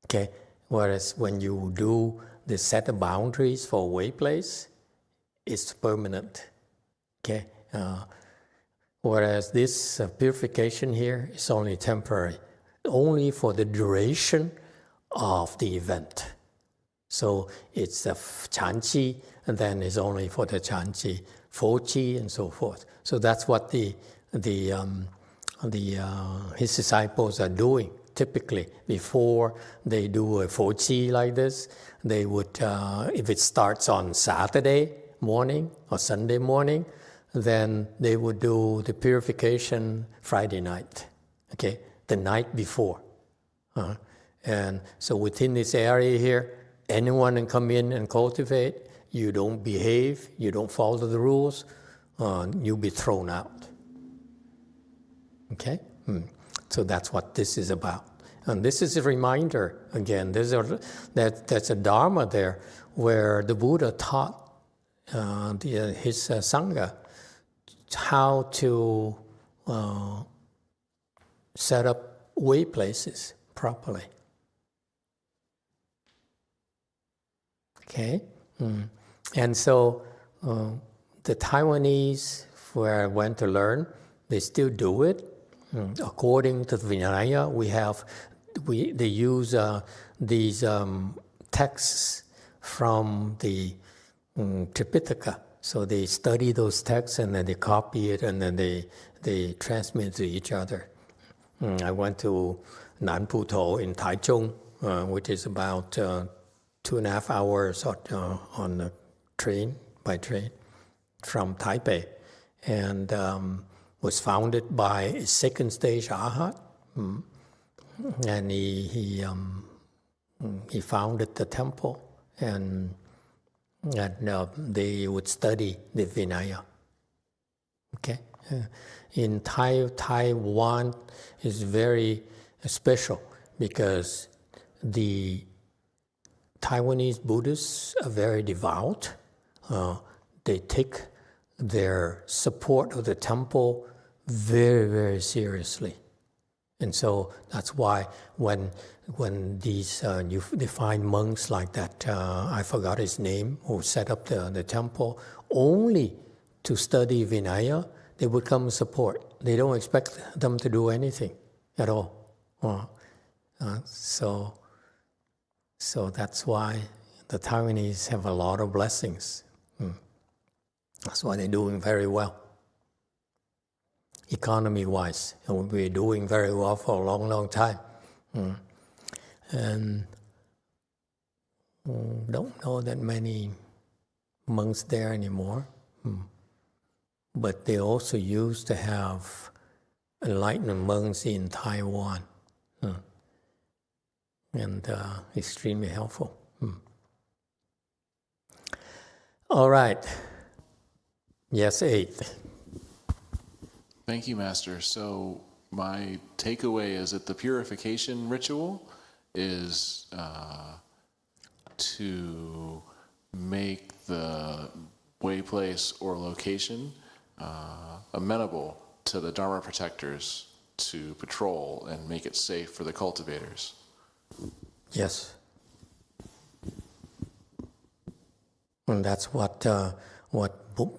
Okay, whereas when you do the set of boundaries for a way place, is permanent. Okay, whereas this purification here is only temporary, only for the duration of the event. So it's a Chanchi, and then it's only for the Chanchi, Fochi, and so forth. So that's what his disciples are doing. Typically, before they do a Fochi like this, they would, if it starts on Saturday morning or Sunday morning, then they would do the purification Friday night, okay, the night before. And so within this area here, anyone can come in and cultivate. You don't behave, you don't follow the rules, you'll be thrown out. Okay? So that's what this is about. And this is a reminder, again, that's a Dharma there where the Buddha taught his Sangha how to set up way places properly. Okay? And so the Taiwanese, where I went to learn, they still do it. According to the Vinaya, they use these texts from the Tripitaka. So they study those texts and then they copy it and then they transmit to each other. I went to Nanputo in Taichung, which is about 2.5 hours on the train, by train, from Taipei, and was founded by a second stage Arhat, and he founded the temple, and they would study the Vinaya. Okay, in Taiwan is very special because the Taiwanese Buddhists are very devout. They take their support of the temple very, very seriously. And so that's why when these they find monks like that, I forgot his name, who set up the temple only to study Vinaya, they would come and support. They don't expect them to do anything at all. So that's why the Taiwanese have a lot of blessings. That's why they're doing very well. Economy-wise, and we're doing very well for a long, long time. And don't know that many monks there anymore. But they also used to have enlightened monks in Taiwan. And extremely helpful. All right. Yes, 8. Thank you, Master. So my takeaway is that the purification ritual is to make the way, place, or location amenable to the Dharma protectors to patrol and make it safe for the cultivators. Yes. And that's what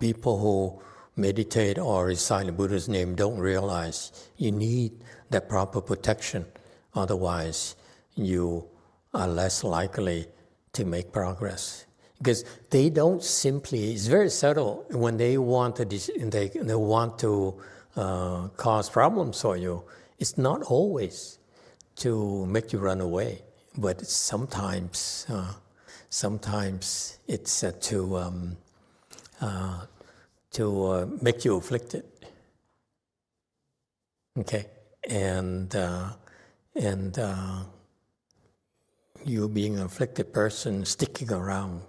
people who meditate or recite the Buddha's name don't realize. You need that proper protection. Otherwise, you are less likely to make progress. Because they don't simply, it's very subtle when they want to cause problems for you. It's not always to make you run away, but sometimes it's to make you afflicted. Okay, and you being an afflicted person sticking around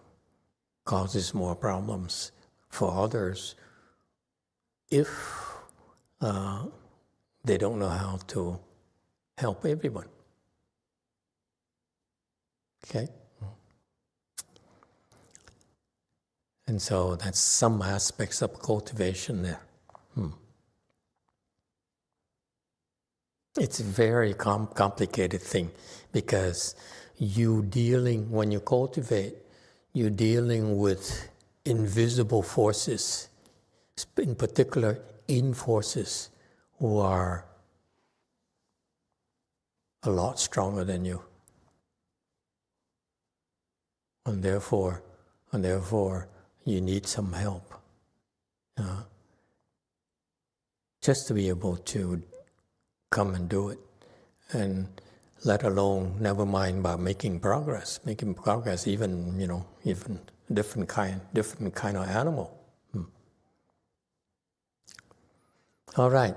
causes more problems for others if they don't know how to help everyone. Okay? And so that's some aspects of cultivation there. It's a very complicated thing because when you cultivate, you're dealing with invisible forces, in particular in forces who are a lot stronger than you. And therefore, you need some help. Just to be able to come and do it. And let alone, never mind about making progress, even different kind of animal. All right.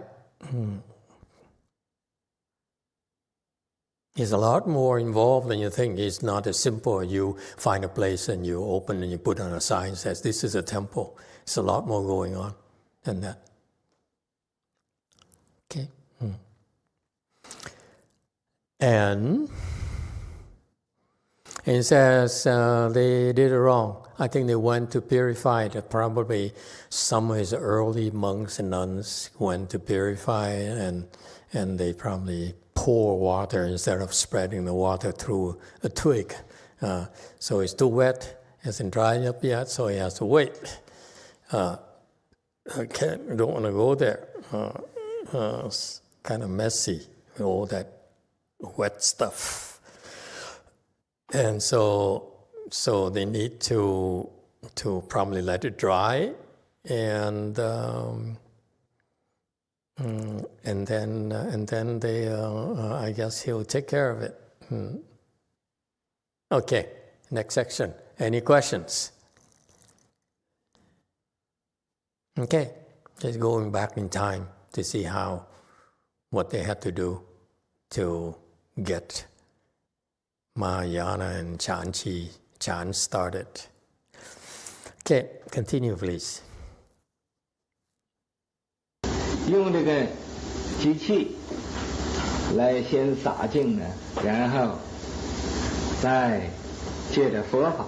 It's a lot more involved than you think. It's not as simple as you find a place and you open and you put on a sign that says, this is a temple. It's a lot more going on than that. Okay. And it says they did it wrong. I think they went to purify it. Probably some of his early monks and nuns went to purify it, and they probably pour water instead of spreading the water through a twig. So it's too wet, hasn't dried up yet, so he has to wait. I don't want to go there. It's kind of messy with all that wet stuff. And so they need to probably let it dry, and then they I guess he'll take care of it. Okay, next section. Any questions? Okay, just going back in time to see what they had to do to get Mahayana and Chan started. Okay, continue please. 用这个机器来先洒净呢，然后再借着佛法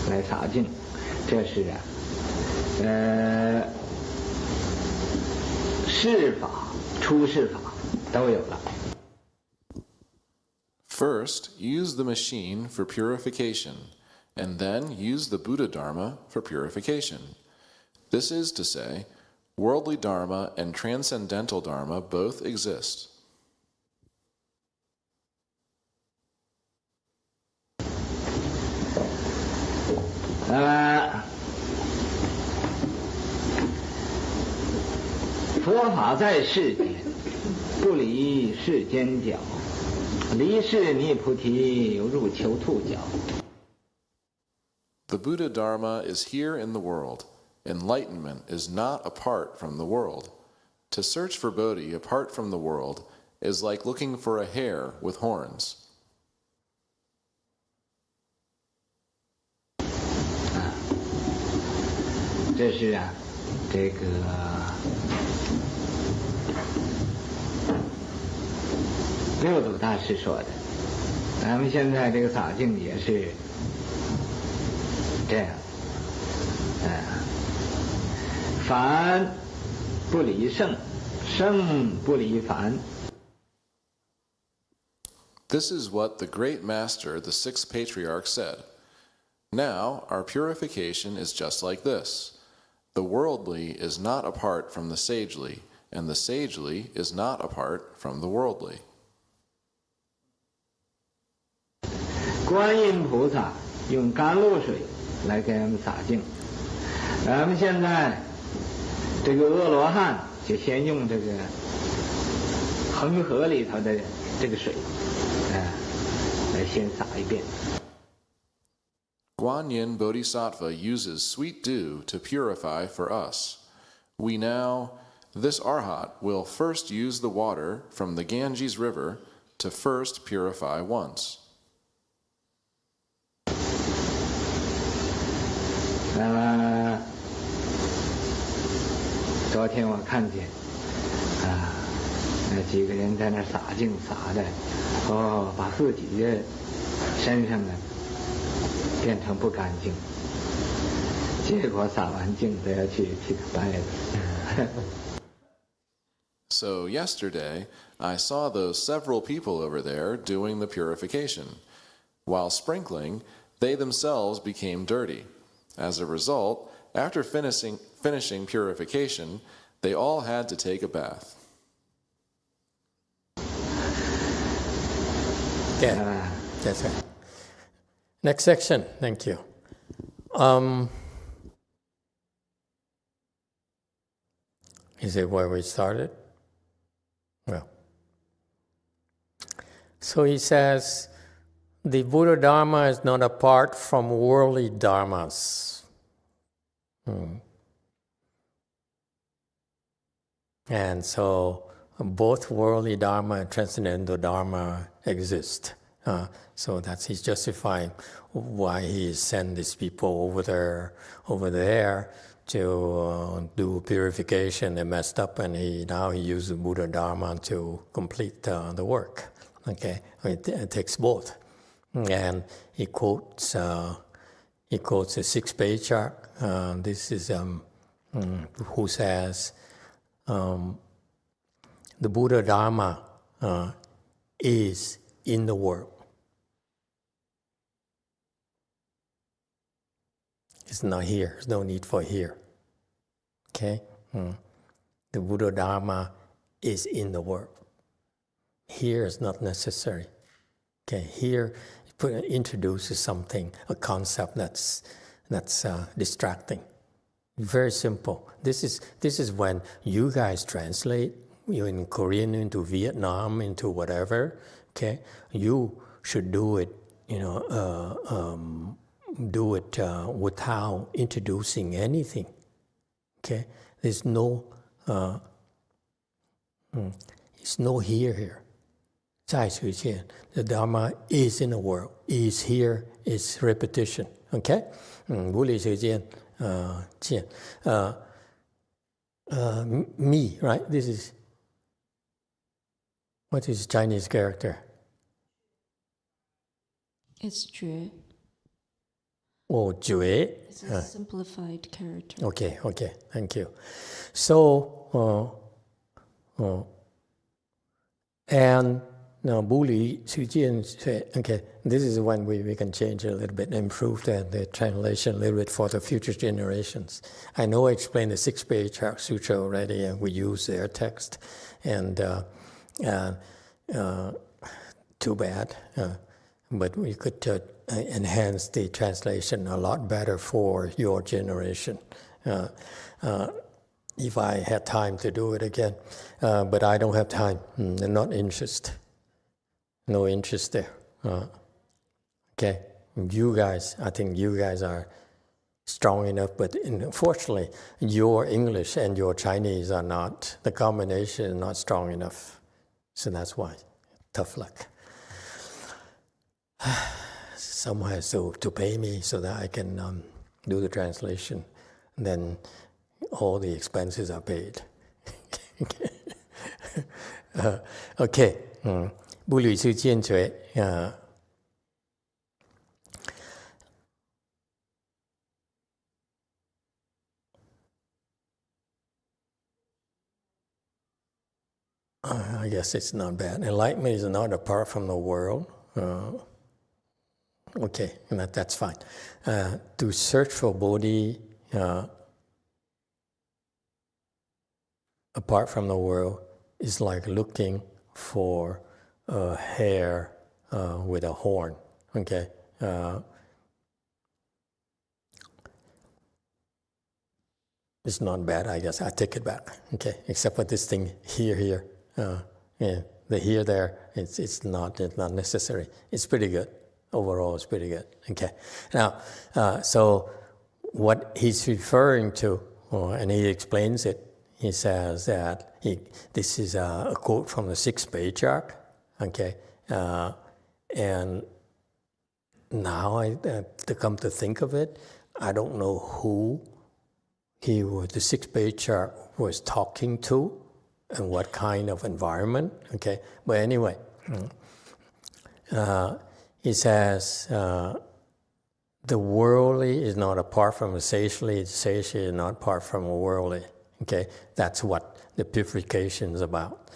来洒净，这是世法、出世法都有了。First, use the machine for purification, and then use the Buddha Dharma for purification. This is to say, worldly Dharma and transcendental Dharma both exist. "佛法在世间，不离世间脚。离世逆菩提，入囚兔角。" The Buddha Dharma is here in the world. Enlightenment is not apart from the world. To search for Bodhi apart from the world is like looking for a hare with horns. 这是这个六祖大师说的。咱们现在这个洒净也是这样，凡不离圣，圣不离凡。This is what the great master, the sixth patriarch, said. Now, our purification is just like this. The worldly is not apart from the sagely, and the sagely is not apart from the worldly. 观音菩萨用甘露水来给我们洒净，咱们现在这个阿罗汉就先用这个恒河里头的这个水，来先洒一遍。Guanyin Bodhisattva uses sweet dew to purify for us. This Arhat will first use the water from the Ganges River to first purify once. 那么昨天我看见那几个人在那洒净洒的，把自己的身上呢变成不干净，结果洒完净都要去拜了。So yesterday, I saw those several people over there doing the purification. While sprinkling, they themselves became dirty. As a result, after finishing purification, they all had to take a bath. Okay, that's it. Next section, thank you. Is it where we started? Well. So he says, the Buddha Dharma is not apart from worldly dharmas. And so both worldly dharma and transcendental dharma exist. So that's he's justifying why he sent these people over there to do purification. They messed up, and now he used the Buddha Dharma to complete the work. Okay, it takes both, and he quotes the sixth patriarch. This is who says the Buddha Dharma is in the world. It's not here. There's no need for here. Okay? The Buddha Dharma is in the world. Here is not necessary. Okay? Here introduces something, a concept that's distracting. Very simple. This is when you guys translate in Korean into Vietnam into whatever. Okay? You should do it. Do it without introducing anything. Okay, there's no here. 在实践, the Dharma is in the world. Is here is repetition. Okay, 无理实践见me, right? This is what is Chinese character? It's 觉. Oh, 觉. It's a simplified character. Okay, thank you. So, and now Buli Sujian said, okay, this is when we can change it a little bit, improve the translation a little bit for the future generations. I know I explained the sixth page sutra already, and we use their text, and too bad, but we could enhance the translation a lot better for your generation. If I had time to do it again, but I don't have time. I'm not interested. No interest there. Okay, you guys, I think you guys are strong enough, but unfortunately, your English and your Chinese are not, the combination is not strong enough. So that's why, tough luck. Someone has to pay me so that I can do the translation. And then all the expenses are paid. Okay. 不履是见觉 I guess it's not bad. Enlightenment is not apart from the world. Okay, that's fine. To search for Bodhi apart from the world is like looking for a hare with a horn. Okay. It's not bad, I guess. I take it back. Okay, except for this thing here. Yeah, the here there. It's not necessary. It's pretty good. Overall, it's pretty good. Okay. Now, so what he's referring to, and he explains it. He says that this is a quote from the sixth patriarch. Okay, and now to come to think of it, I don't know who the sixth patriarch was talking to and what kind of environment. Okay, but anyway, he says the worldly is not apart from the sagely is not apart from the worldly. Okay, that's what the purification is about.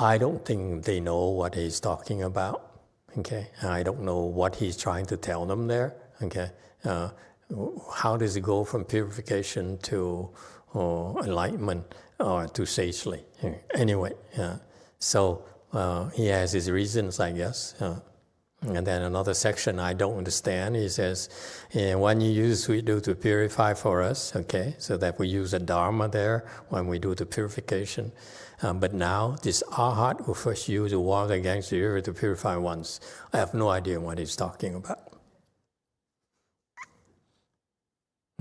I don't think they know what he's talking about. Okay, I don't know what he's trying to tell them there. Okay, how does it go from purification to enlightenment or to sagely? Anyway, so he has his reasons, I guess. And then another section I don't understand. He says, when you use sweet dew to purify for us, okay, so that we use a dharma there when we do the purification. But now this arhat will first use the water against the river to purify once. I have no idea what he's talking about.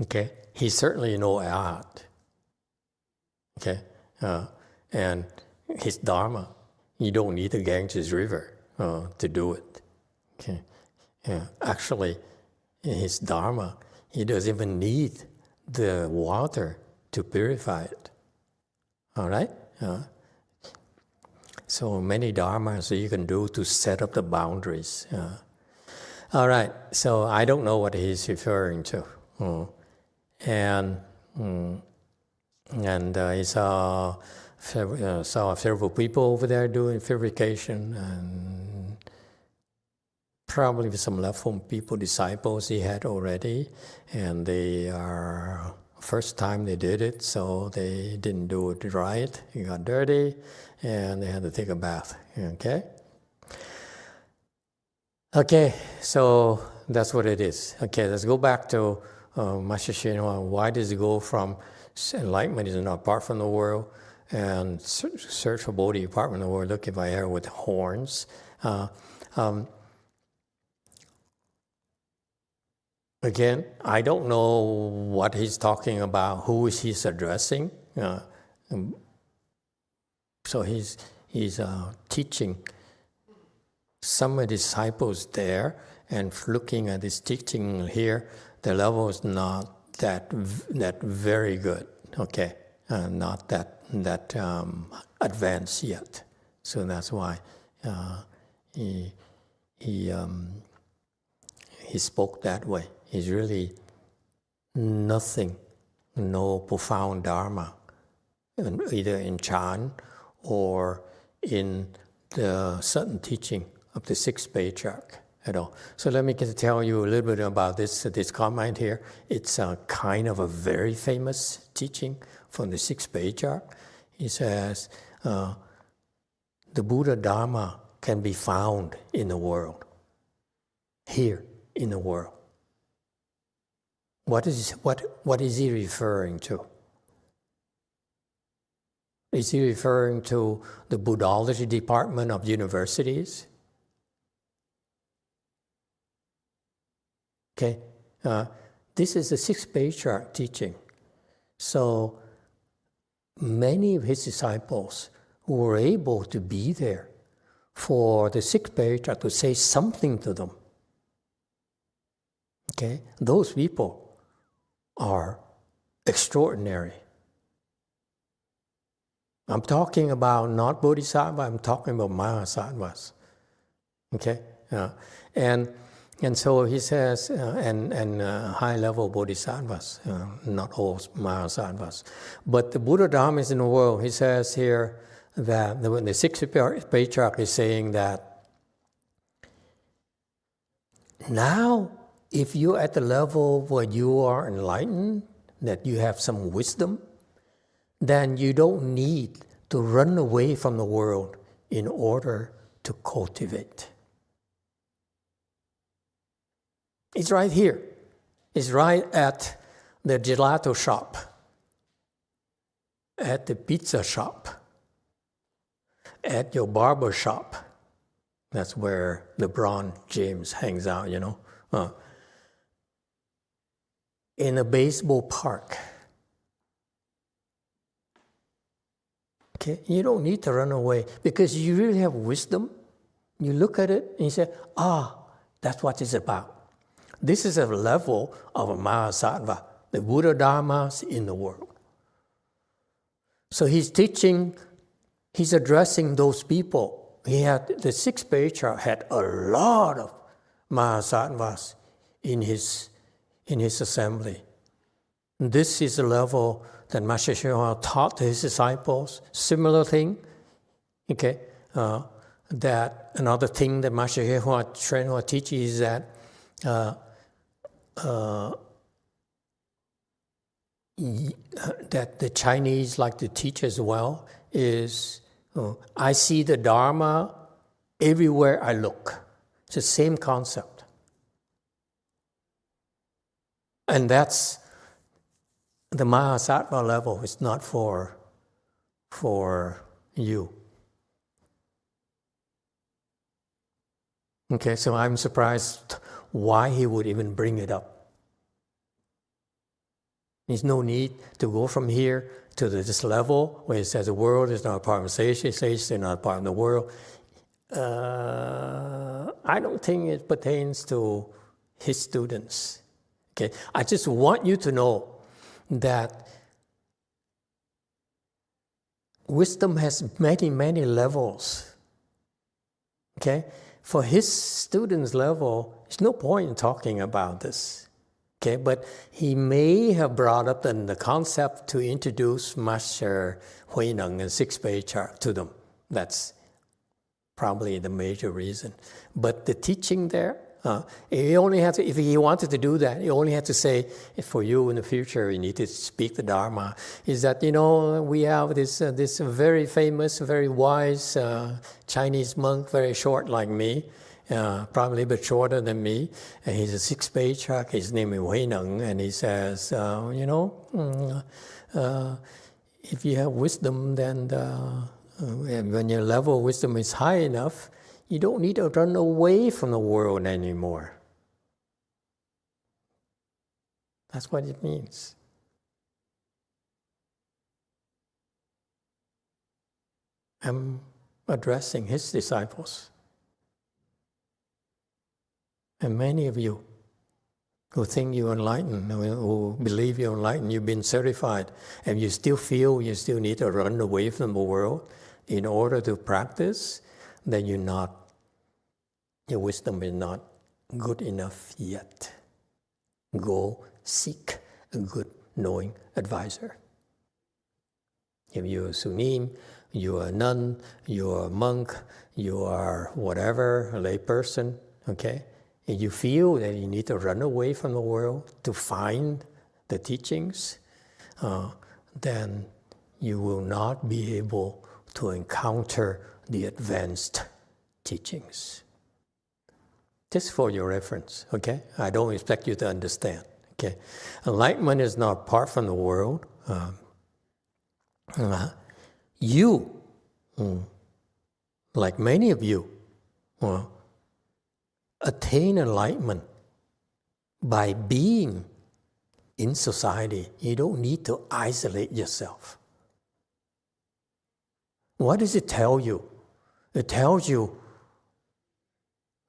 Okay, he's certainly no arhat. Okay, and his dharma, you don't need the Ganges River to do it. Okay, actually, in his dharma, he doesn't even need the water to purify it. All right. So many dharmas you can do to set up the boundaries. All right. So I don't know what he's referring to. And he saw several people over there doing purification, and probably some left-home people, disciples he had already, and they are first time they did it, so they didn't do it right. It got dirty, and they had to take a bath. Okay. Okay, so that's what it is. Okay, let's go back to Master Shenhua. Why does it go from enlightenment is not apart from the world, and search for Bodhi apart from the world? Look, if I hear with horns. Again, I don't know what he's talking about, who he's addressing. So he's teaching some of the disciples there, and looking at his teaching here, the level is not that very good. Okay, not that advanced yet. So that's why he spoke that way. He's really nothing, no profound dharma, either in Chan or in the certain teaching of the sixth patriarch at all. So let me tell you a little bit about this comment here. It's a kind of a very famous teaching from the sixth patriarch. He says, the Buddha Dharma can be found in the world, here in the world. What is he referring to? Is he referring to the Buddhology department of universities? Okay, this is the sixth patriarch teaching. So many of his disciples who were able to be there for the sixth patriarch to say something to them. Okay, those people are extraordinary. I'm talking about not bodhisattva, I'm talking about mahasattvas. Okay, and so he says, and high-level bodhisattvas, not all mahasattvas. But the Buddha Dharma is in the world. He says here that the sixth patriarch is saying that now, if you're at the level where you are enlightened, that you have some wisdom, then you don't need to run away from the world in order to cultivate. It's right here. It's right at the gelato shop, at the pizza shop, at your barber shop. That's where LeBron James hangs out, you know. In a baseball park. Okay, you don't need to run away because you really have wisdom. You look at it and you say, that's what it's about. This is a level of a Mahasattva, the Buddha Dharmas in the world. So he's teaching, he's addressing those people. The sixth patriarch had a lot of Mahasattvas in his assembly. This is the level that Master Shenhua taught to his disciples. Similar thing, okay. That another thing that Master Shenhua teaches is that that the Chinese like to teach as well is, I see the Dharma everywhere I look. It's the same concept. And that's the Mahasattva level. It's not for you. Okay, so I'm surprised why he would even bring it up. There's no need to go from here to this level where it says the world is not a part of Sage, Sage is not a part of the world. I don't think it pertains to his students. Okay, I just want you to know that wisdom has many, many levels. Okay, for his students' level, there's no point in talking about this. Okay, but he may have brought up the concept to introduce Master Huineng and six-page chart to them. That's probably the major reason. But the teaching there, he only had to, if he wanted to do that, he only had to say, for you in the future, you need to speak the Dharma. Is that, we have this very famous, very wise Chinese monk, very short like me, probably a bit shorter than me, and he's a six-page chart. His name is Huineng, and he says, if you have wisdom, then and when your level of wisdom is high enough, you don't need to run away from the world anymore. That's what it means. I'm addressing his disciples. And many of you who think you're enlightened, who believe you're enlightened, you've been certified, and you still feel you still need to run away from the world in order to practice, then your wisdom is not good enough yet. Go seek a good knowing advisor. If you're a Sunim, you're a nun, you're a monk, you are whatever, a lay person, okay? And you feel that you need to run away from the world to find the teachings, then you will not be able to encounter the advanced teachings. Just for your reference, okay? I don't expect you to understand, okay? Enlightenment is not apart from the world. You, like many of you, attain enlightenment by being in society. You don't need to isolate yourself. What does it tell you? It tells you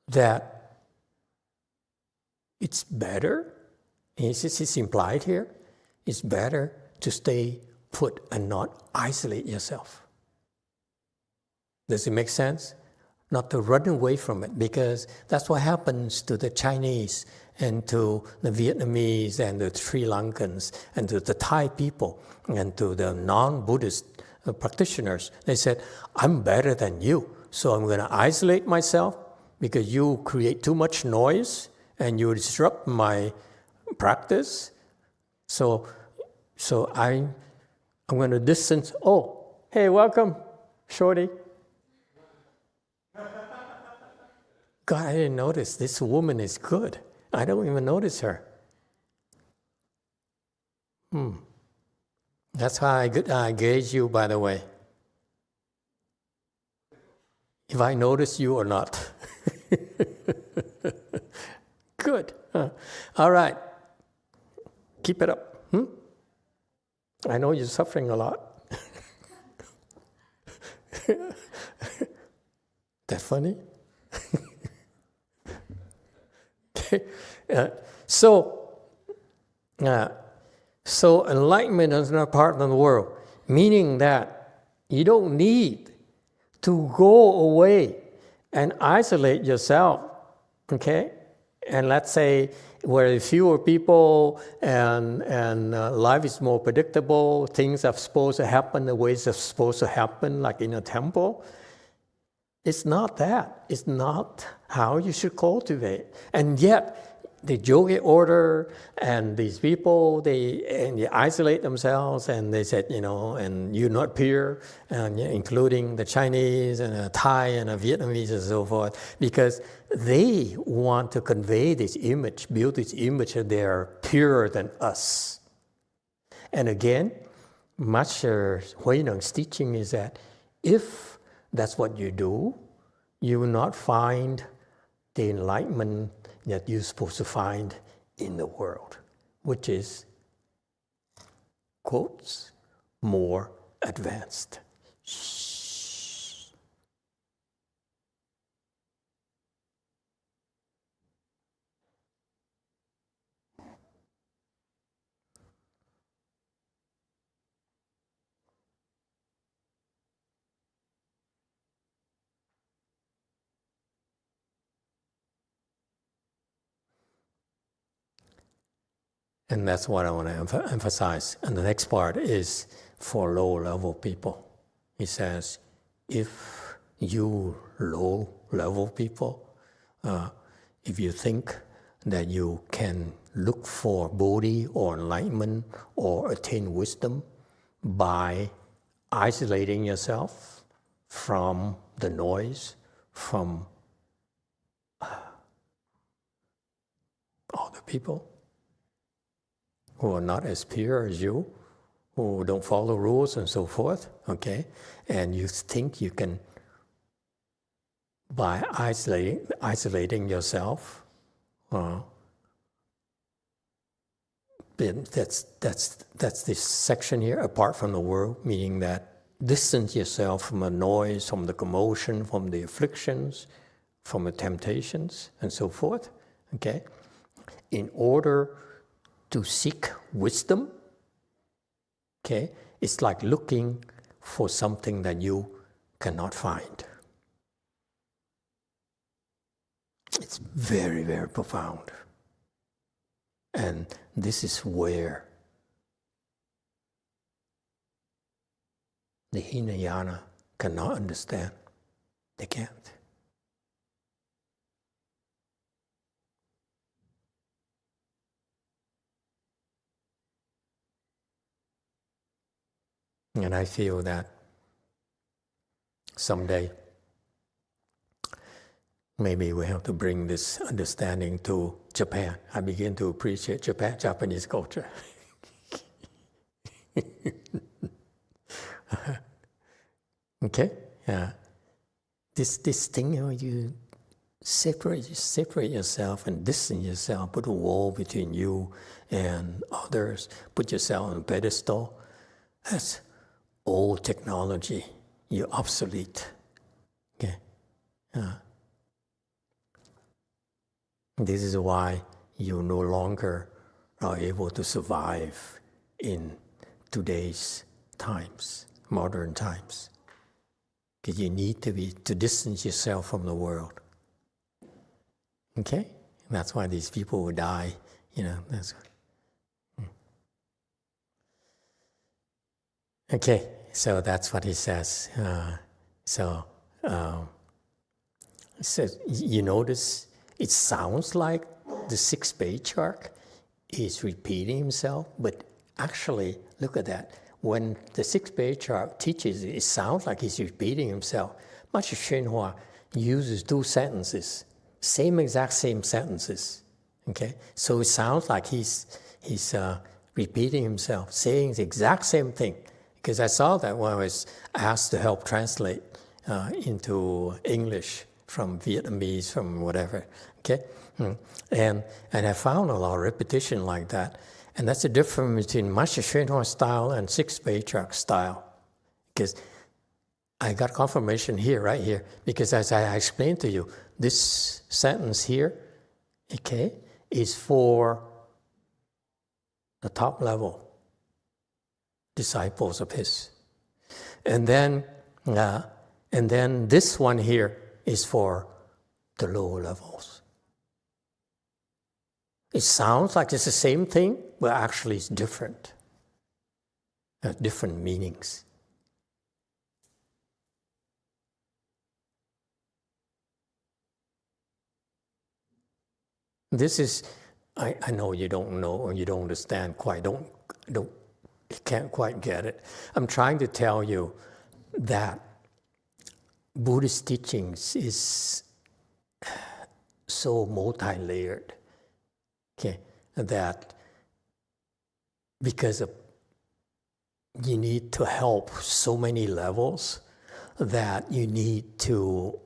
that it's better, it's implied here, it's better to stay put and not isolate yourself. Does it make sense? Not to run away from it, because that's what happens to the Chinese and to the Vietnamese and the Sri Lankans and to the Thai people and to the non-Buddhist practitioners. They said, I'm better than you, so I'm going to isolate myself because you create too much noise and you disrupt my practice. So I'm going to distance. Oh, hey, welcome, Shorty. God, I didn't notice. This woman is good. I don't even notice her. That's how I gauge you, by the way. If I notice you or not. Good. All right. Keep it up. I know you're suffering a lot. That funny? So enlightenment is not part of the world, meaning that you don't need to go away and isolate yourself, okay? And let's say where fewer people and life is more predictable, things are supposed to happen the ways they're supposed to happen, like in a temple. It's not that. It's not how you should cultivate. And yet, the yogi order, and these people, they isolate themselves, and they said, and you're not pure, and including the Chinese and the Thai and the Vietnamese and so forth, because they want to convey this image, build this image that they are purer than us. And again, Master Huineng's teaching is that if that's what you do, you will not find the enlightenment that you're supposed to find in the world, which is, quotes, more advanced. Shh. And that's what I want to emphasize. And the next part is for low-level people. He says, if you low-level people, if you think that you can look for Bodhi or enlightenment or attain wisdom by isolating yourself from the noise, from other people who are not as pure as you, who don't follow rules and so forth, okay? And you think you can, by isolating yourself, that's this section here, apart from the world, meaning that distance yourself from the noise, from the commotion, from the afflictions, from the temptations, and so forth, okay? In order to seek wisdom, okay, it's like looking for something that you cannot find. It's very, very profound. And this is where the Hinayana cannot understand. They can't. And I feel that someday maybe we have to bring this understanding to Japan. I begin to appreciate Japanese culture. Okay? This thing, you separate yourself and distance yourself, put a wall between you and others, put yourself on a pedestal. That's old technology. You're obsolete. Okay? This is why you no longer are able to survive in today's times, modern times. Because you need to distance yourself from the world. Okay? That's why these people will die. That's. Okay, so that's what he says. So you notice it sounds like the sixth patriarch is repeating himself, but actually, look at that. When the sixth patriarch teaches, it sounds like he's repeating himself. Master Hsuan uses two sentences, same sentences. Okay, so it sounds like he's repeating himself, saying the exact same thing. Because I saw that when I was asked to help translate into English from Vietnamese, from whatever, okay? And I found a lot of repetition like that. And that's the difference between Master Hsuan style and Sixth Patriarch style. Because I got confirmation here, right here, because as I explained to you, this sentence here, okay, is for the top level disciples of his. And then this one here is for the lower levels. It sounds like it's the same thing, but actually it's different. Different meanings. This I know you don't know or you don't understand quite, you can't quite get it. I'm trying to tell you that Buddhist teachings is so multi-layered, okay, that because you need to help so many levels that you need to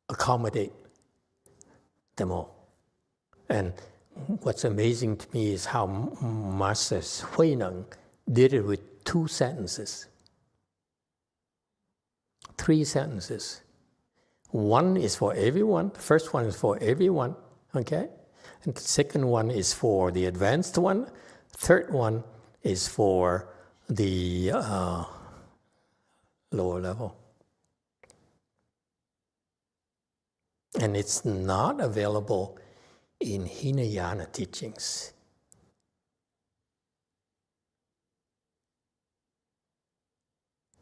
accommodate them all. And what's amazing to me is how Master Huineng did it with 2 sentences. 3 sentences. One is for everyone. The first one is for everyone, okay? And the second one is for the advanced one. Third one is for the lower level. And it's not available in Hinayana teachings.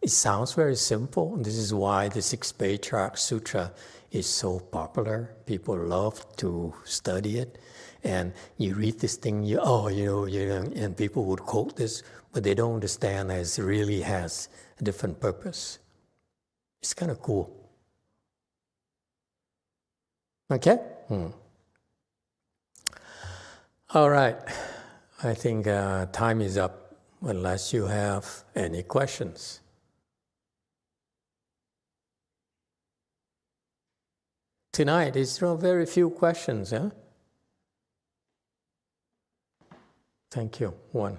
It sounds very simple. This is why the 6th Patriarch Sutra is so popular. People love to study it. And you read this thing, and people would quote this, but they don't understand that it really has a different purpose. It's kind of cool. Okay? All right. I think time is up, unless you have any questions. Tonight is very few questions, huh? Thank you. 1.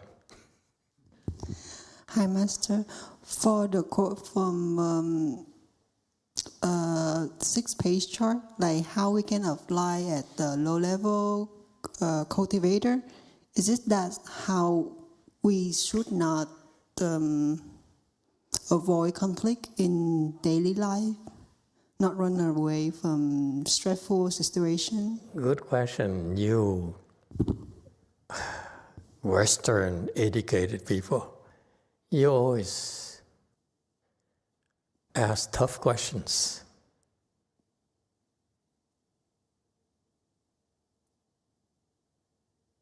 Hi, Master. For the quote from 6th page chart, like how we can apply at the low-level cultivator, is it that how we should not avoid conflict in daily life? Not run away from stressful situation? Good question. You Western educated people, you always ask tough questions.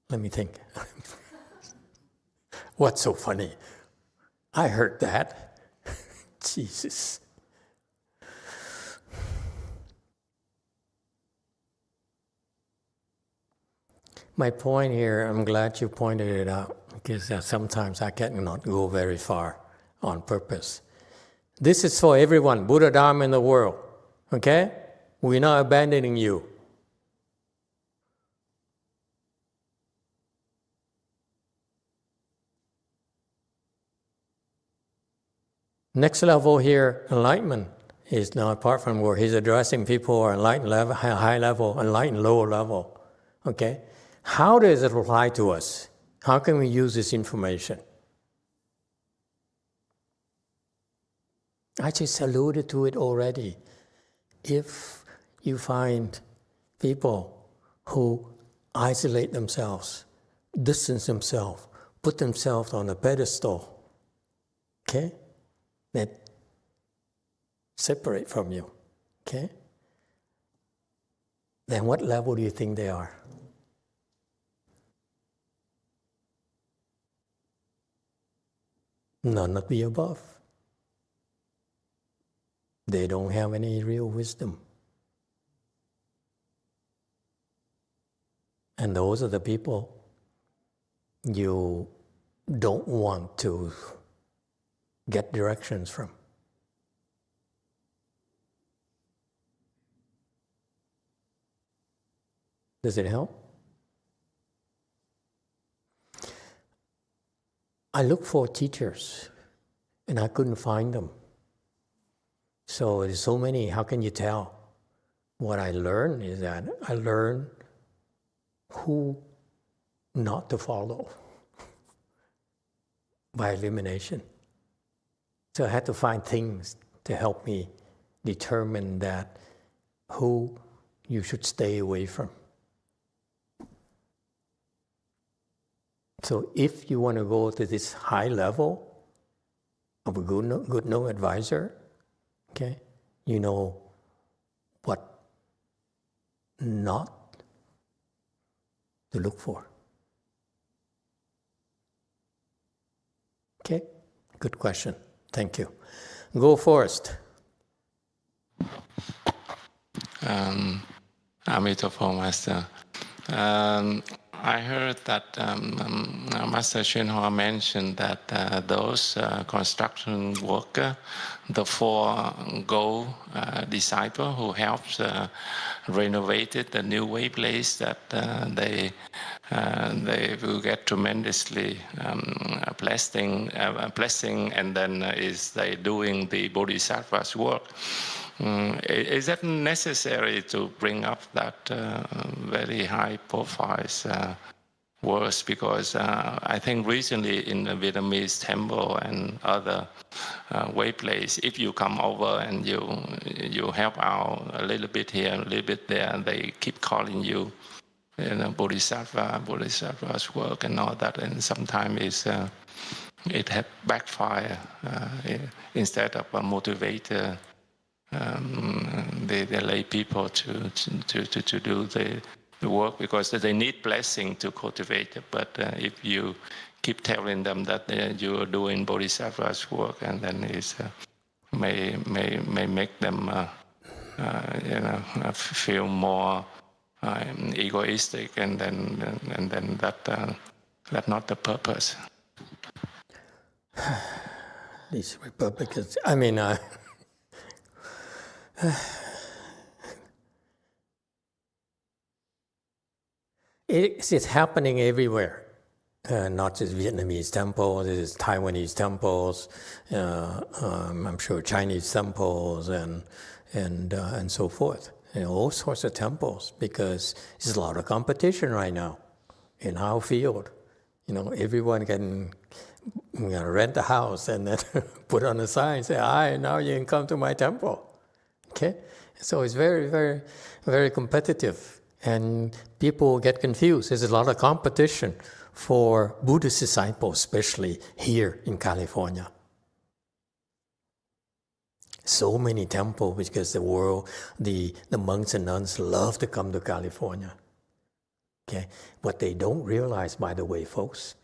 Let me think. What's so funny? I heard that. Jesus. My point here, I'm glad you pointed it out, because sometimes I cannot go very far on purpose. This is for everyone, Buddha Dharma in the world, okay? We're not abandoning you. Next level here, enlightenment, is now apart from where he's addressing people who are enlightened level, high level, enlightened lower level, okay? How does it apply to us? How can we use this information? I just alluded to it already. If you find people who isolate themselves, distance themselves, put themselves on a pedestal, okay, that separate from you, okay, then what level do you think they are? None of the above. They don't have any real wisdom. And those are the people you don't want to get directions from. Does it help? I looked for teachers, and I couldn't find them. So there's so many, how can you tell? What I learned is that I learned who not to follow by elimination. So I had to find things to help me determine that who you should stay away from. So if you want to go to this high level of a good no advisor, okay, you know what not to look for? Okay, good question. Thank you. Go first. Amitabha Master. I heard that Master Shinhua mentioned that those construction workers, the 4 Go disciples who helped renovated the new way place, that they will get tremendously blessing, and then is they doing the Bodhisattva's work. Is that necessary to bring up that very high profile words? Because I think recently in the Vietnamese temple and other way place, if you come over and you help out a little bit here, a little bit there, they keep calling you, Bodhisattva's work and all that, and sometimes it had backfire instead of a motivator. The lay people to do the work, because they need blessing to cultivate it. But if you keep telling them that you are doing Bodhisattva's work, and then it may make them feel more egoistic, and then that's not the purpose. These Republicans, I mean. It's happening everywhere, not just Vietnamese temples. It's Taiwanese temples. I'm sure Chinese temples and so forth. All sorts of temples, because there's a lot of competition right now in our field. Everyone can rent a house and then put on a sign, say, "Hi, now you can come to my temple." Okay, so it's very, very, very competitive, and people get confused. There's a lot of competition for Buddhist disciples, especially here in California. So many temples, because the monks and nuns love to come to California. Okay, what they don't realize, by the way, folks,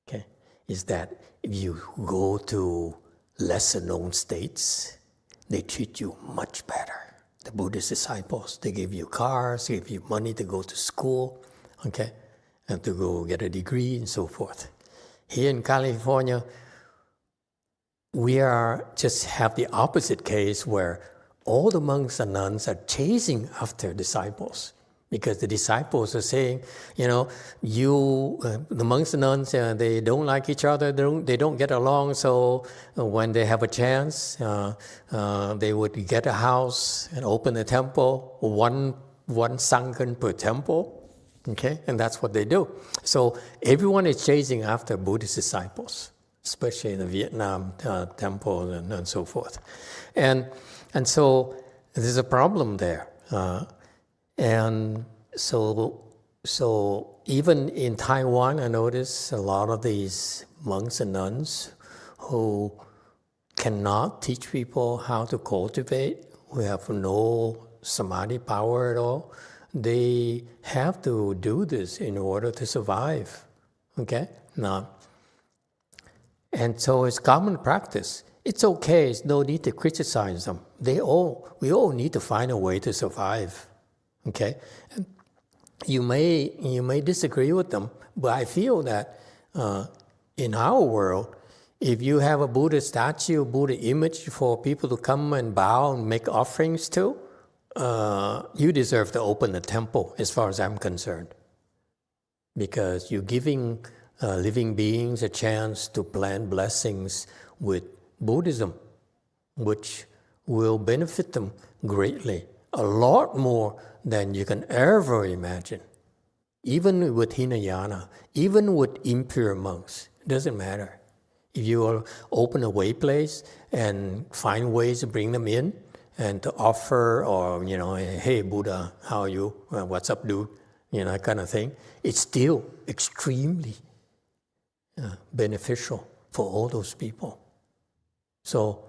okay, is that if you go to lesser-known states, they treat you much better. The Buddhist disciples, they give you cars, they give you money to go to school, okay, and to go get a degree and so forth. Here in California, we just have the opposite case, where all the monks and nuns are chasing after disciples, because the disciples are saying, the monks and nuns, they don't like each other, they don't get along, so when they have a chance, they would get a house and open a temple, one sangha per temple, okay, and that's what they do. So everyone is chasing after Buddhist disciples, especially in the Vietnam temple and so forth. And so there's a problem there. And so even in Taiwan, I notice a lot of these monks and nuns who cannot teach people how to cultivate, who have no samadhi power at all, they have to do this in order to survive. Okay? Now, and so it's common practice. It's okay, it's no need to criticize them. We all need to find a way to survive. Okay? And you may disagree with them, but I feel that in our world, if you have a Buddha statue, Buddha image for people to come and bow and make offerings to, you deserve to open a temple, as far as I'm concerned. Because you're giving living beings a chance to plant blessings with Buddhism, which will benefit them greatly, a lot more than you can ever imagine. Even with Hinayana, even with impure monks, it doesn't matter. If you open a way place and find ways to bring them in and to offer, or, hey, Buddha, how are you? What's up, dude? That kind of thing. It's still extremely beneficial for all those people. So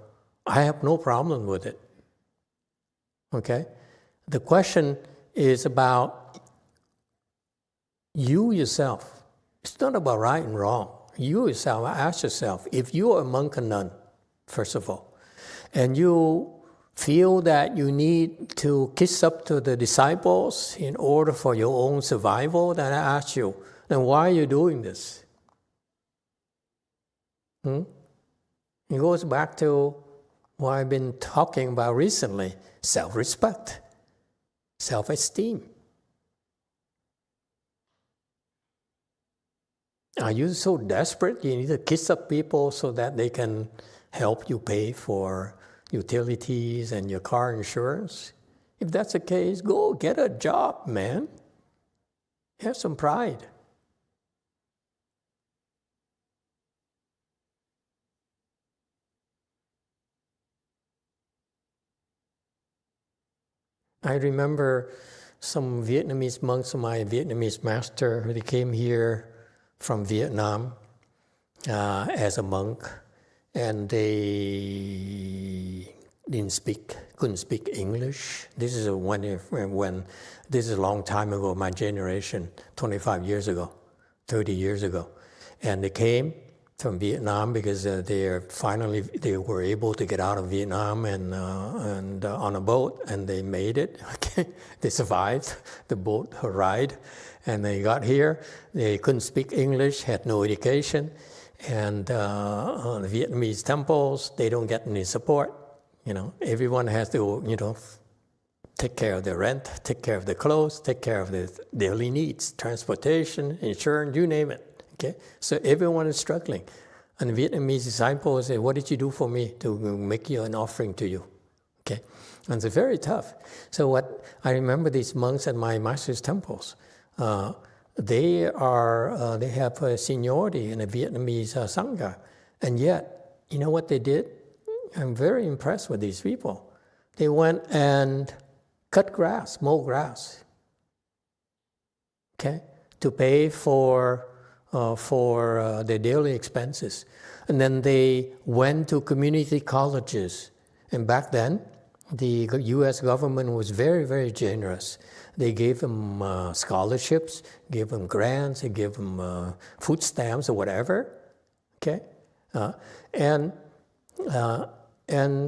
I have no problem with it. Okay? The question is about you yourself, it's not about right and wrong. You yourself, ask yourself, if you are a monk or nun, first of all, and you feel that you need to kiss up to the disciples in order for your own survival, then I ask you, then why are you doing this? It goes back to what I've been talking about recently, self-respect, self-esteem. Are you so desperate you need to kiss up people so that they can help you pay for utilities and your car insurance? If that's the case, go get a job, man. Have some pride. I remember some Vietnamese monks, my Vietnamese master, they came here from Vietnam as a monk, and they couldn't speak English. This is when this is a long time ago, my generation, 25 years ago, 30 years ago, and they came from Vietnam because they were able to get out of Vietnam and on a boat, and they made it. Okay, they survived the boat ride, and they got here. They couldn't speak English, had no education, and the Vietnamese temples, they don't get any support. Everyone has to take care of their rent, take care of their clothes, take care of their daily needs, transportation, insurance, you name it. Okay, so everyone is struggling. And the Vietnamese disciples say, what did you do for me to make you an offering to you? Okay, and it's very tough. So what I remember these monks at my master's temples, they have a seniority in the Vietnamese Sangha. And yet, you know what they did? I'm very impressed with these people. They went and cut grass, mow grass, okay, to pay for their daily expenses. And then they went to community colleges. And back then, the U.S. government was very, very generous. They gave them scholarships, gave them grants, they gave them food stamps or whatever. Okay, and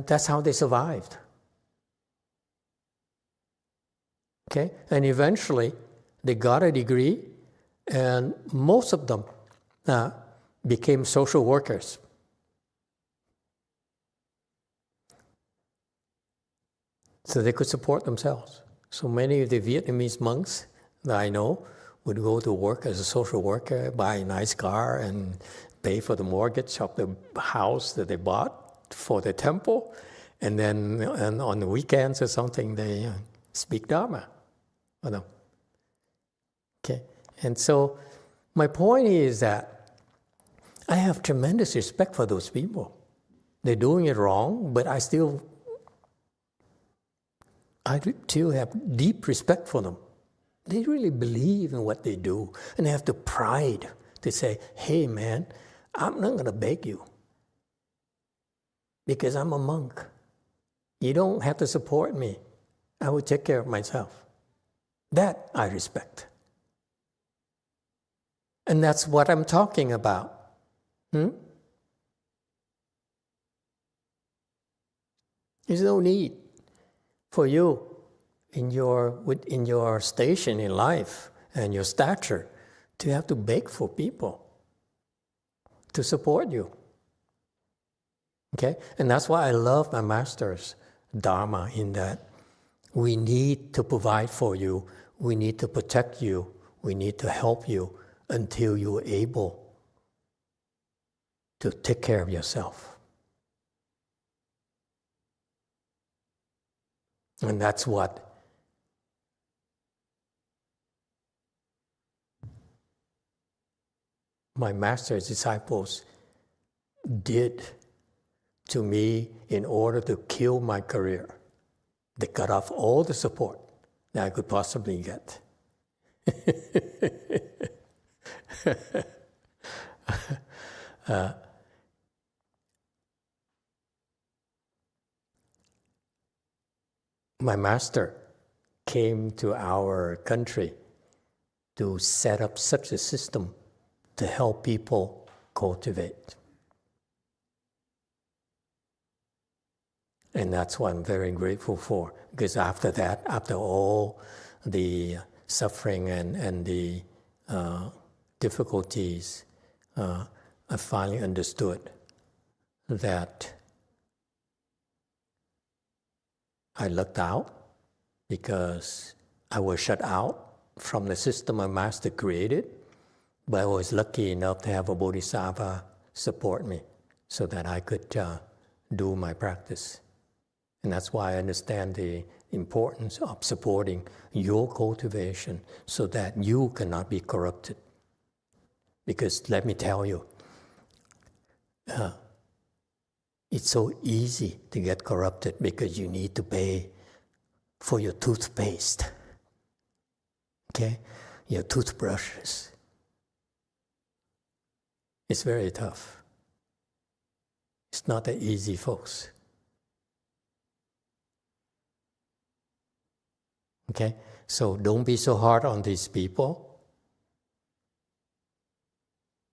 that's how they survived. Okay, and eventually they got a degree, and most of them became social workers. So they could support themselves. So many of the Vietnamese monks that I know would go to work as a social worker, buy a nice car, and pay for the mortgage of the house that they bought for the temple. And then on the weekends or something, they speak Dharma for them. Okay, and so my point is that I have tremendous respect for those people. They're doing it wrong, but I still have deep respect for them. They really believe in what they do, and they have the pride to say, hey man, I'm not going to beg you because I'm a monk. You don't have to support me. I will take care of myself. That I respect. And that's what I'm talking about. There's no need for you in your station in life and your stature to have to beg for people to support you. Okay? And that's why I love my master's Dharma, in that we need to provide for you, we need to protect you, we need to help you until you're able to take care of yourself. And that's what my master's disciples did to me in order to kill my career. They cut off all the support that I could possibly get. My master came to our country to set up such a system to help people cultivate. And that's what I'm very grateful for, because after that, after all the suffering and the difficulties, I finally understood that I lucked out because I was shut out from the system my master created, but I was lucky enough to have a bodhisattva support me so that I could do my practice. And that's why I understand the importance of supporting your cultivation so that you cannot be corrupted. Because let me tell you, it's so easy to get corrupted because you need to pay for your toothpaste, okay? Your toothbrushes. It's very tough. It's not that easy, folks. Okay? So don't be so hard on these people.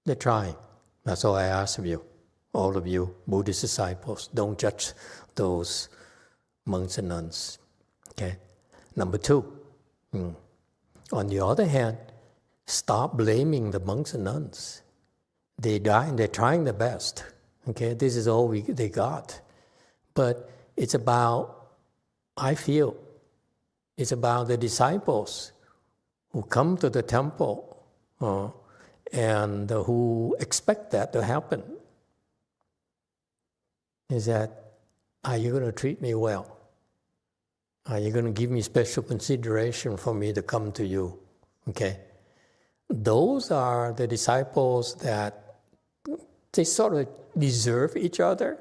They're trying. That's all I ask of you. All of you Buddhist disciples, don't judge those monks and nuns. Okay? Number 2, on the other hand, stop blaming the monks and nuns. They're trying their best. Okay? This is all they got. But it's about, I feel, it's about the disciples who come to the temple and who expect that to happen. Is that, are you going to treat me well? Are you going to give me special consideration for me to come to you? Okay? Those are the disciples that they sort of deserve each other.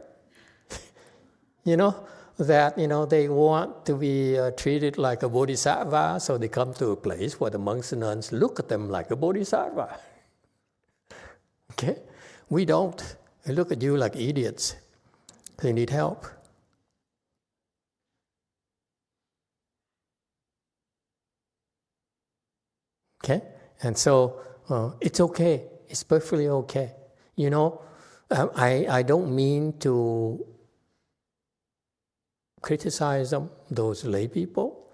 That they want to be treated like a bodhisattva, so they come to a place where the monks and nuns look at them like a bodhisattva. Okay? We don't. They look at you like idiots. They need help. Okay? And so it's okay. It's perfectly okay. I don't mean to criticize them, those lay people.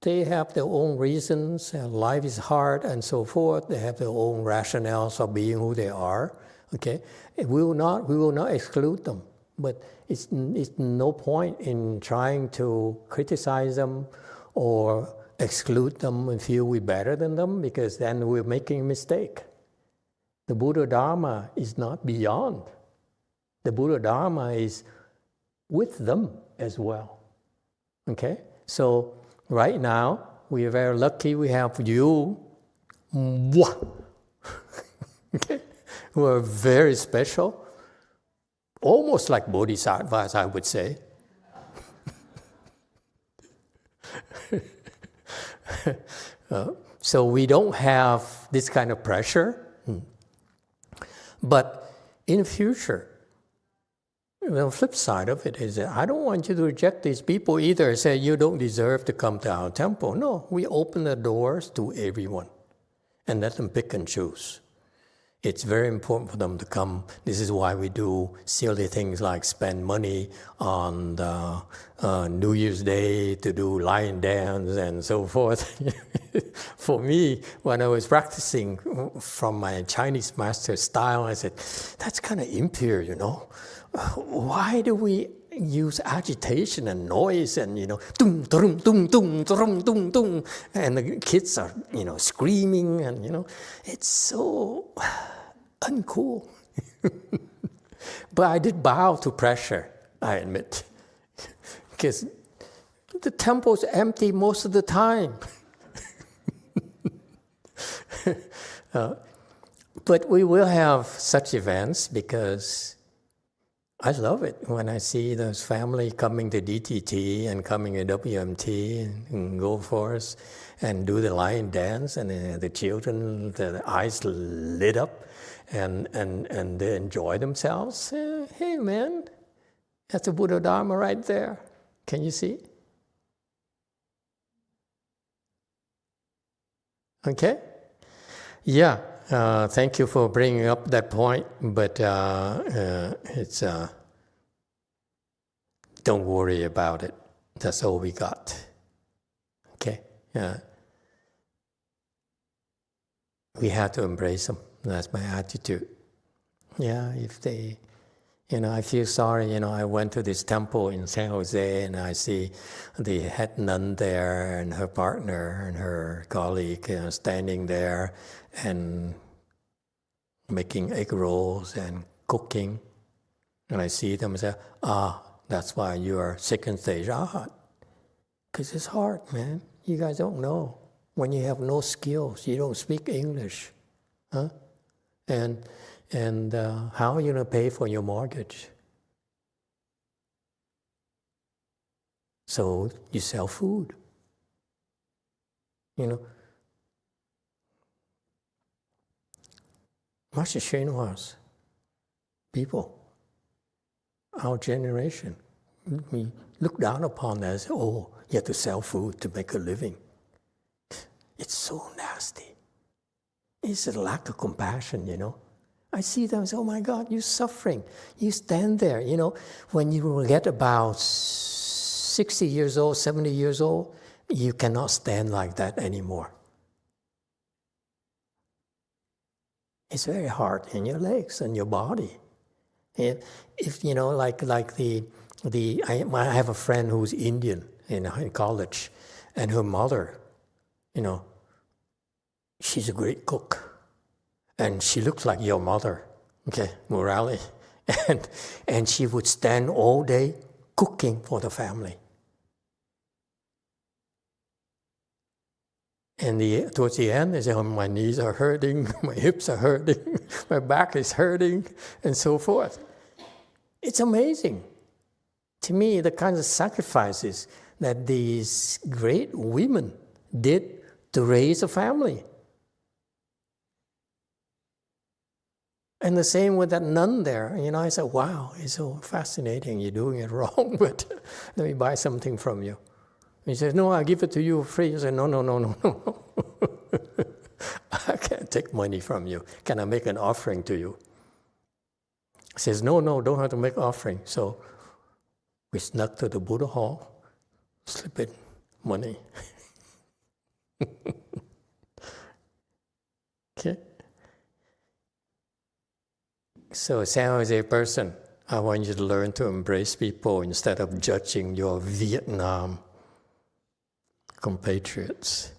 They have their own reasons, and life is hard and so forth. They have their own rationales for being who they are. Okay? We will not exclude them, but it's no point in trying to criticize them or exclude them and feel we're better than them, because then we're making a mistake. The Buddha Dharma is not beyond. The Buddha Dharma is with them as well. Okay? So right now, we are very lucky we have you, okay, who are very special, almost like bodhisattvas, I would say. So we don't have this kind of pressure. But in future, the flip side of it is that I don't want you to reject these people either, say you don't deserve to come to our temple. No, we open the doors to everyone and let them pick and choose. It's very important for them to come. This is why we do silly things like spend money on New Year's Day to do lion dance and so forth. For me, when I was practicing from my Chinese master style, I said, that's kind of impure, Why do we use agitation and noise and, dum, dum, dum, dum, dum, dum, dum, and the kids are, screaming and, it's so uncool. But I did bow to pressure, I admit, because the temple's empty most of the time. But we will have such events because I love it when I see those family coming to DTT and coming to WMT and go forth and do the lion dance, and the children, the eyes lit up and they enjoy themselves. Hey man, that's the Buddha Dharma right there. Can you see? Okay? Yeah, thank you for bringing up that point, but it's don't worry about it. That's all we got. Okay? We have to embrace them. That's my attitude. Yeah, if they, I feel sorry. I went to this temple in San Jose and I see the head nun there and her partner and her colleague standing there and making egg rolls and cooking. And I see them and say, that's why you are second stage Arhat. Because it's hard, man. You guys don't know. When you have no skills, you don't speak English. Huh? And how are you going to pay for your mortgage? So you sell food. Master Shenhua's people, our generation, we look down upon that as, you have to sell food to make a living. It's so nasty. It's a lack of compassion, I see them and say, oh my God, you're suffering. You stand there, when you will get about 60 years old, 70 years old, you cannot stand like that anymore. It's very hard in your legs and your body. And if, I have a friend who's Indian in college, and her mother, she's a great cook. And she looks like your mother, okay, Murali. And she would stand all day cooking for the family. And towards the end, they say, my knees are hurting, my hips are hurting, my back is hurting, and so forth. It's amazing. To me, the kinds of sacrifices that these great women did to raise a family. And the same with that nun there. I said, wow, it's so fascinating. You're doing it wrong, but let me buy something from you. He says, no, I'll give it to you free. I said, no. I can't take money from you. Can I make an offering to you? He says, no, don't have to make offering. So we snuck to the Buddha hall, slip in money. Okay? So San Jose person, I want you to learn to embrace people instead of judging your Vietnam compatriots,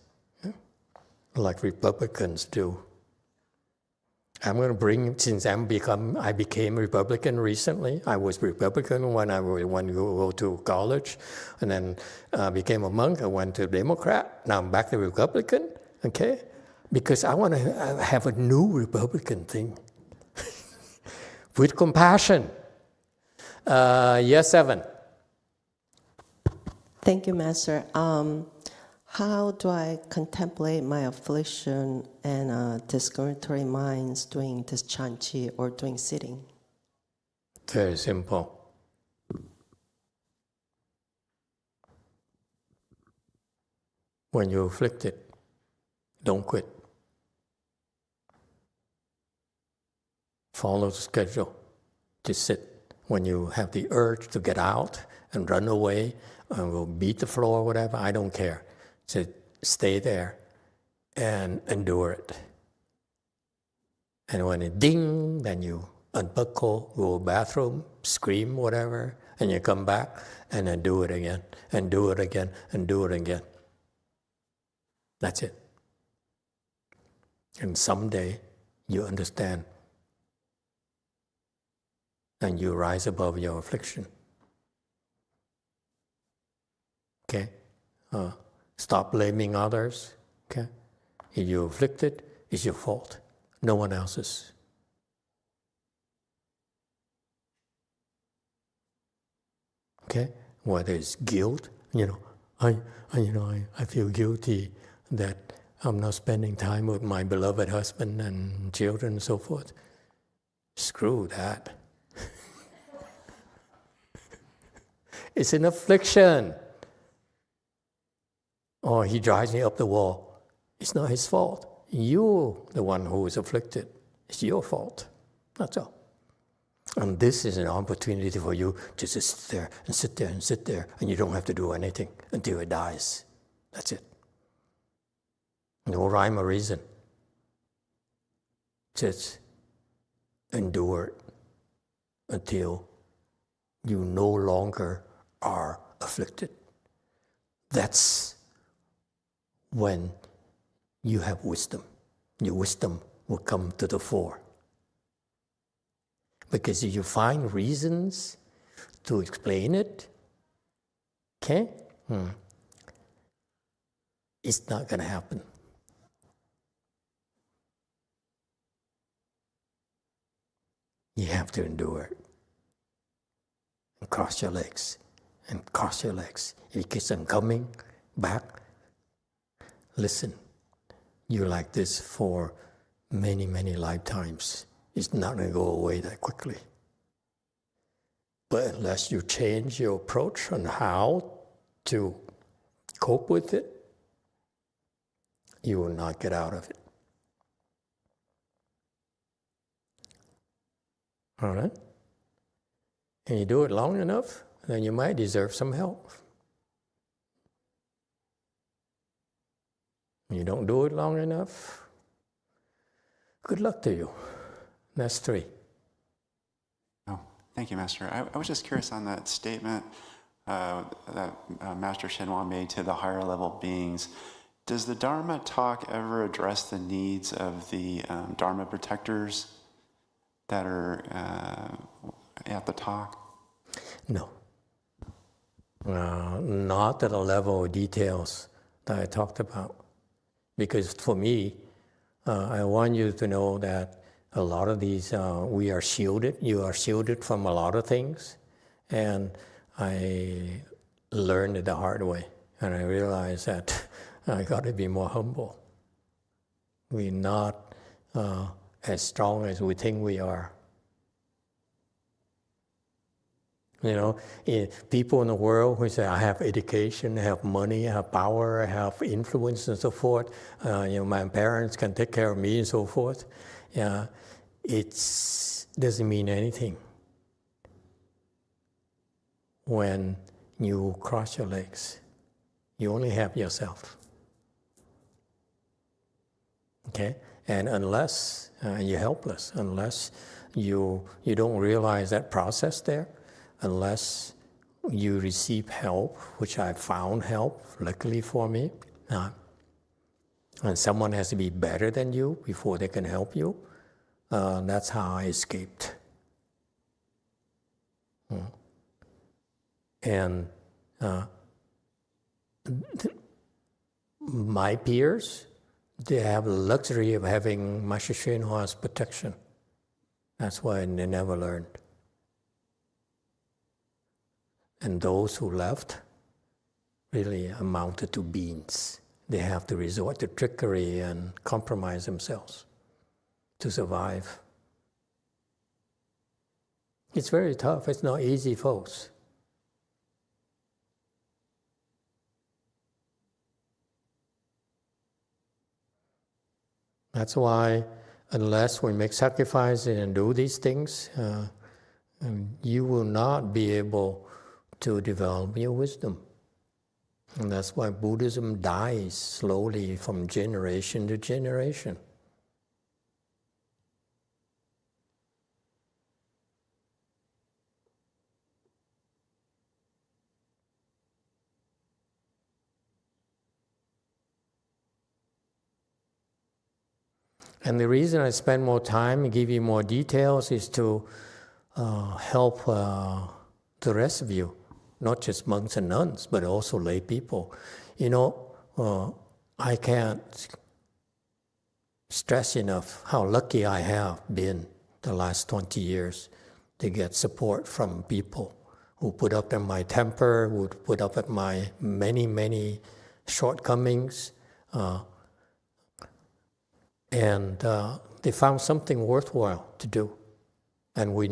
like Republicans do. I'm going to bring, since I became Republican recently. I was Republican when I went to go to college, and then became a monk. I went to Democrat. Now I'm back to Republican, okay? Because I want to have a new Republican thing. With compassion. Yes, Evan. Thank you, Master. How do I contemplate my affliction and discriminatory minds doing this chanchi or doing sitting? Very simple. When you're afflicted, don't quit. Follow the schedule. Just sit. When you have the urge to get out and run away and go beat the floor or whatever, I don't care. So stay there and endure it. And when it ding, then you unbuckle, go to the bathroom, scream, whatever, and you come back and then do it again, and do it again, and do it again. That's it. And someday you understand. And you rise above your affliction. Okay? Stop blaming others. Okay? If you're afflicted, it's your fault. No one else's. Okay? Whether it's guilt, I feel guilty that I'm not spending time with my beloved husband and children and so forth. Screw that. It's an affliction. Or he drives me up the wall. It's not his fault. You're the one who is afflicted. It's your fault. That's all. And this is an opportunity for you to just sit there and sit there and sit there, and you don't have to do anything until it dies. That's it. No rhyme or reason. Just endure it until you no longer are afflicted. That's when you have wisdom. Your wisdom will come to the fore. Because if you find reasons to explain it, okay, it's not going to happen. You have to endure it. And cross your legs. And cross your legs. If it keeps on coming back, listen. You're like this for many, many lifetimes. It's not going to go away that quickly. But unless you change your approach on how to cope with it, you will not get out of it. All right? And you do it long enough, then you might deserve some help. You don't do it long enough, good luck to you. That's 3. Oh, thank you, Master. I was just curious on that statement that Master Shenhua made to the higher level beings. Does the Dharma talk ever address the needs of the Dharma protectors that are at the talk? No. Not at the level of details that I talked about. Because for me, I want you to know that a lot of these, we are shielded. You are shielded from a lot of things. And I learned it the hard way. And I realized that I got to be more humble. We're not as strong as we think we are. You know, people in the world who say, I have education, I have money, I have power, I have influence and so forth. My parents can take care of me and so forth. It doesn't mean anything when you cross your legs. You only have yourself. Okay? And unless you're helpless, unless you don't realize that process there, unless you receive help, which I found help, luckily for me, and someone has to be better than you before they can help you, that's how I escaped. And my peers, they have the luxury of having Master Shenhua's protection. That's why they never learned. And those who left really amounted to beans. They have to resort to trickery and compromise themselves to survive. It's very tough. It's not easy, folks. That's why, unless we make sacrifices and do these things, you will not be able to develop your wisdom. And that's why Buddhism dies slowly from generation to generation. And the reason I spend more time and give you more details is to help the rest of you, not just monks and nuns, but also lay people. You know, I can't stress enough how lucky I have been the last 20 years to get support from people who put up with my temper, who put up with my many, many shortcomings, and they found something worthwhile to do. And we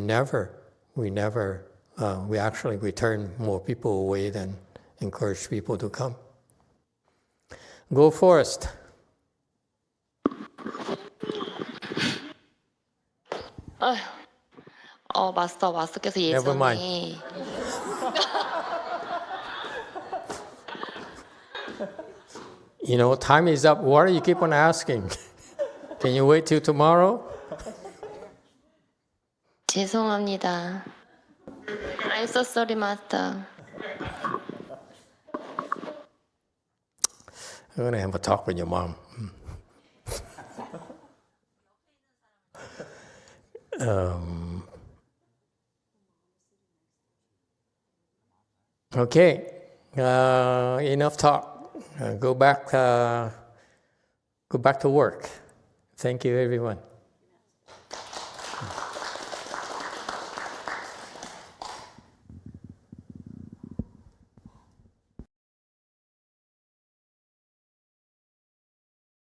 actually turn more people away than encourage people to come. Go forest. 마스터께서 Never mind. 예전에 You know, time is up. Why do you keep on asking? Can you wait till tomorrow? 죄송합니다. I'm so sorry, Master. I'm going to have a talk with your mom. Okay, enough talk. Go back to work. Thank you, everyone.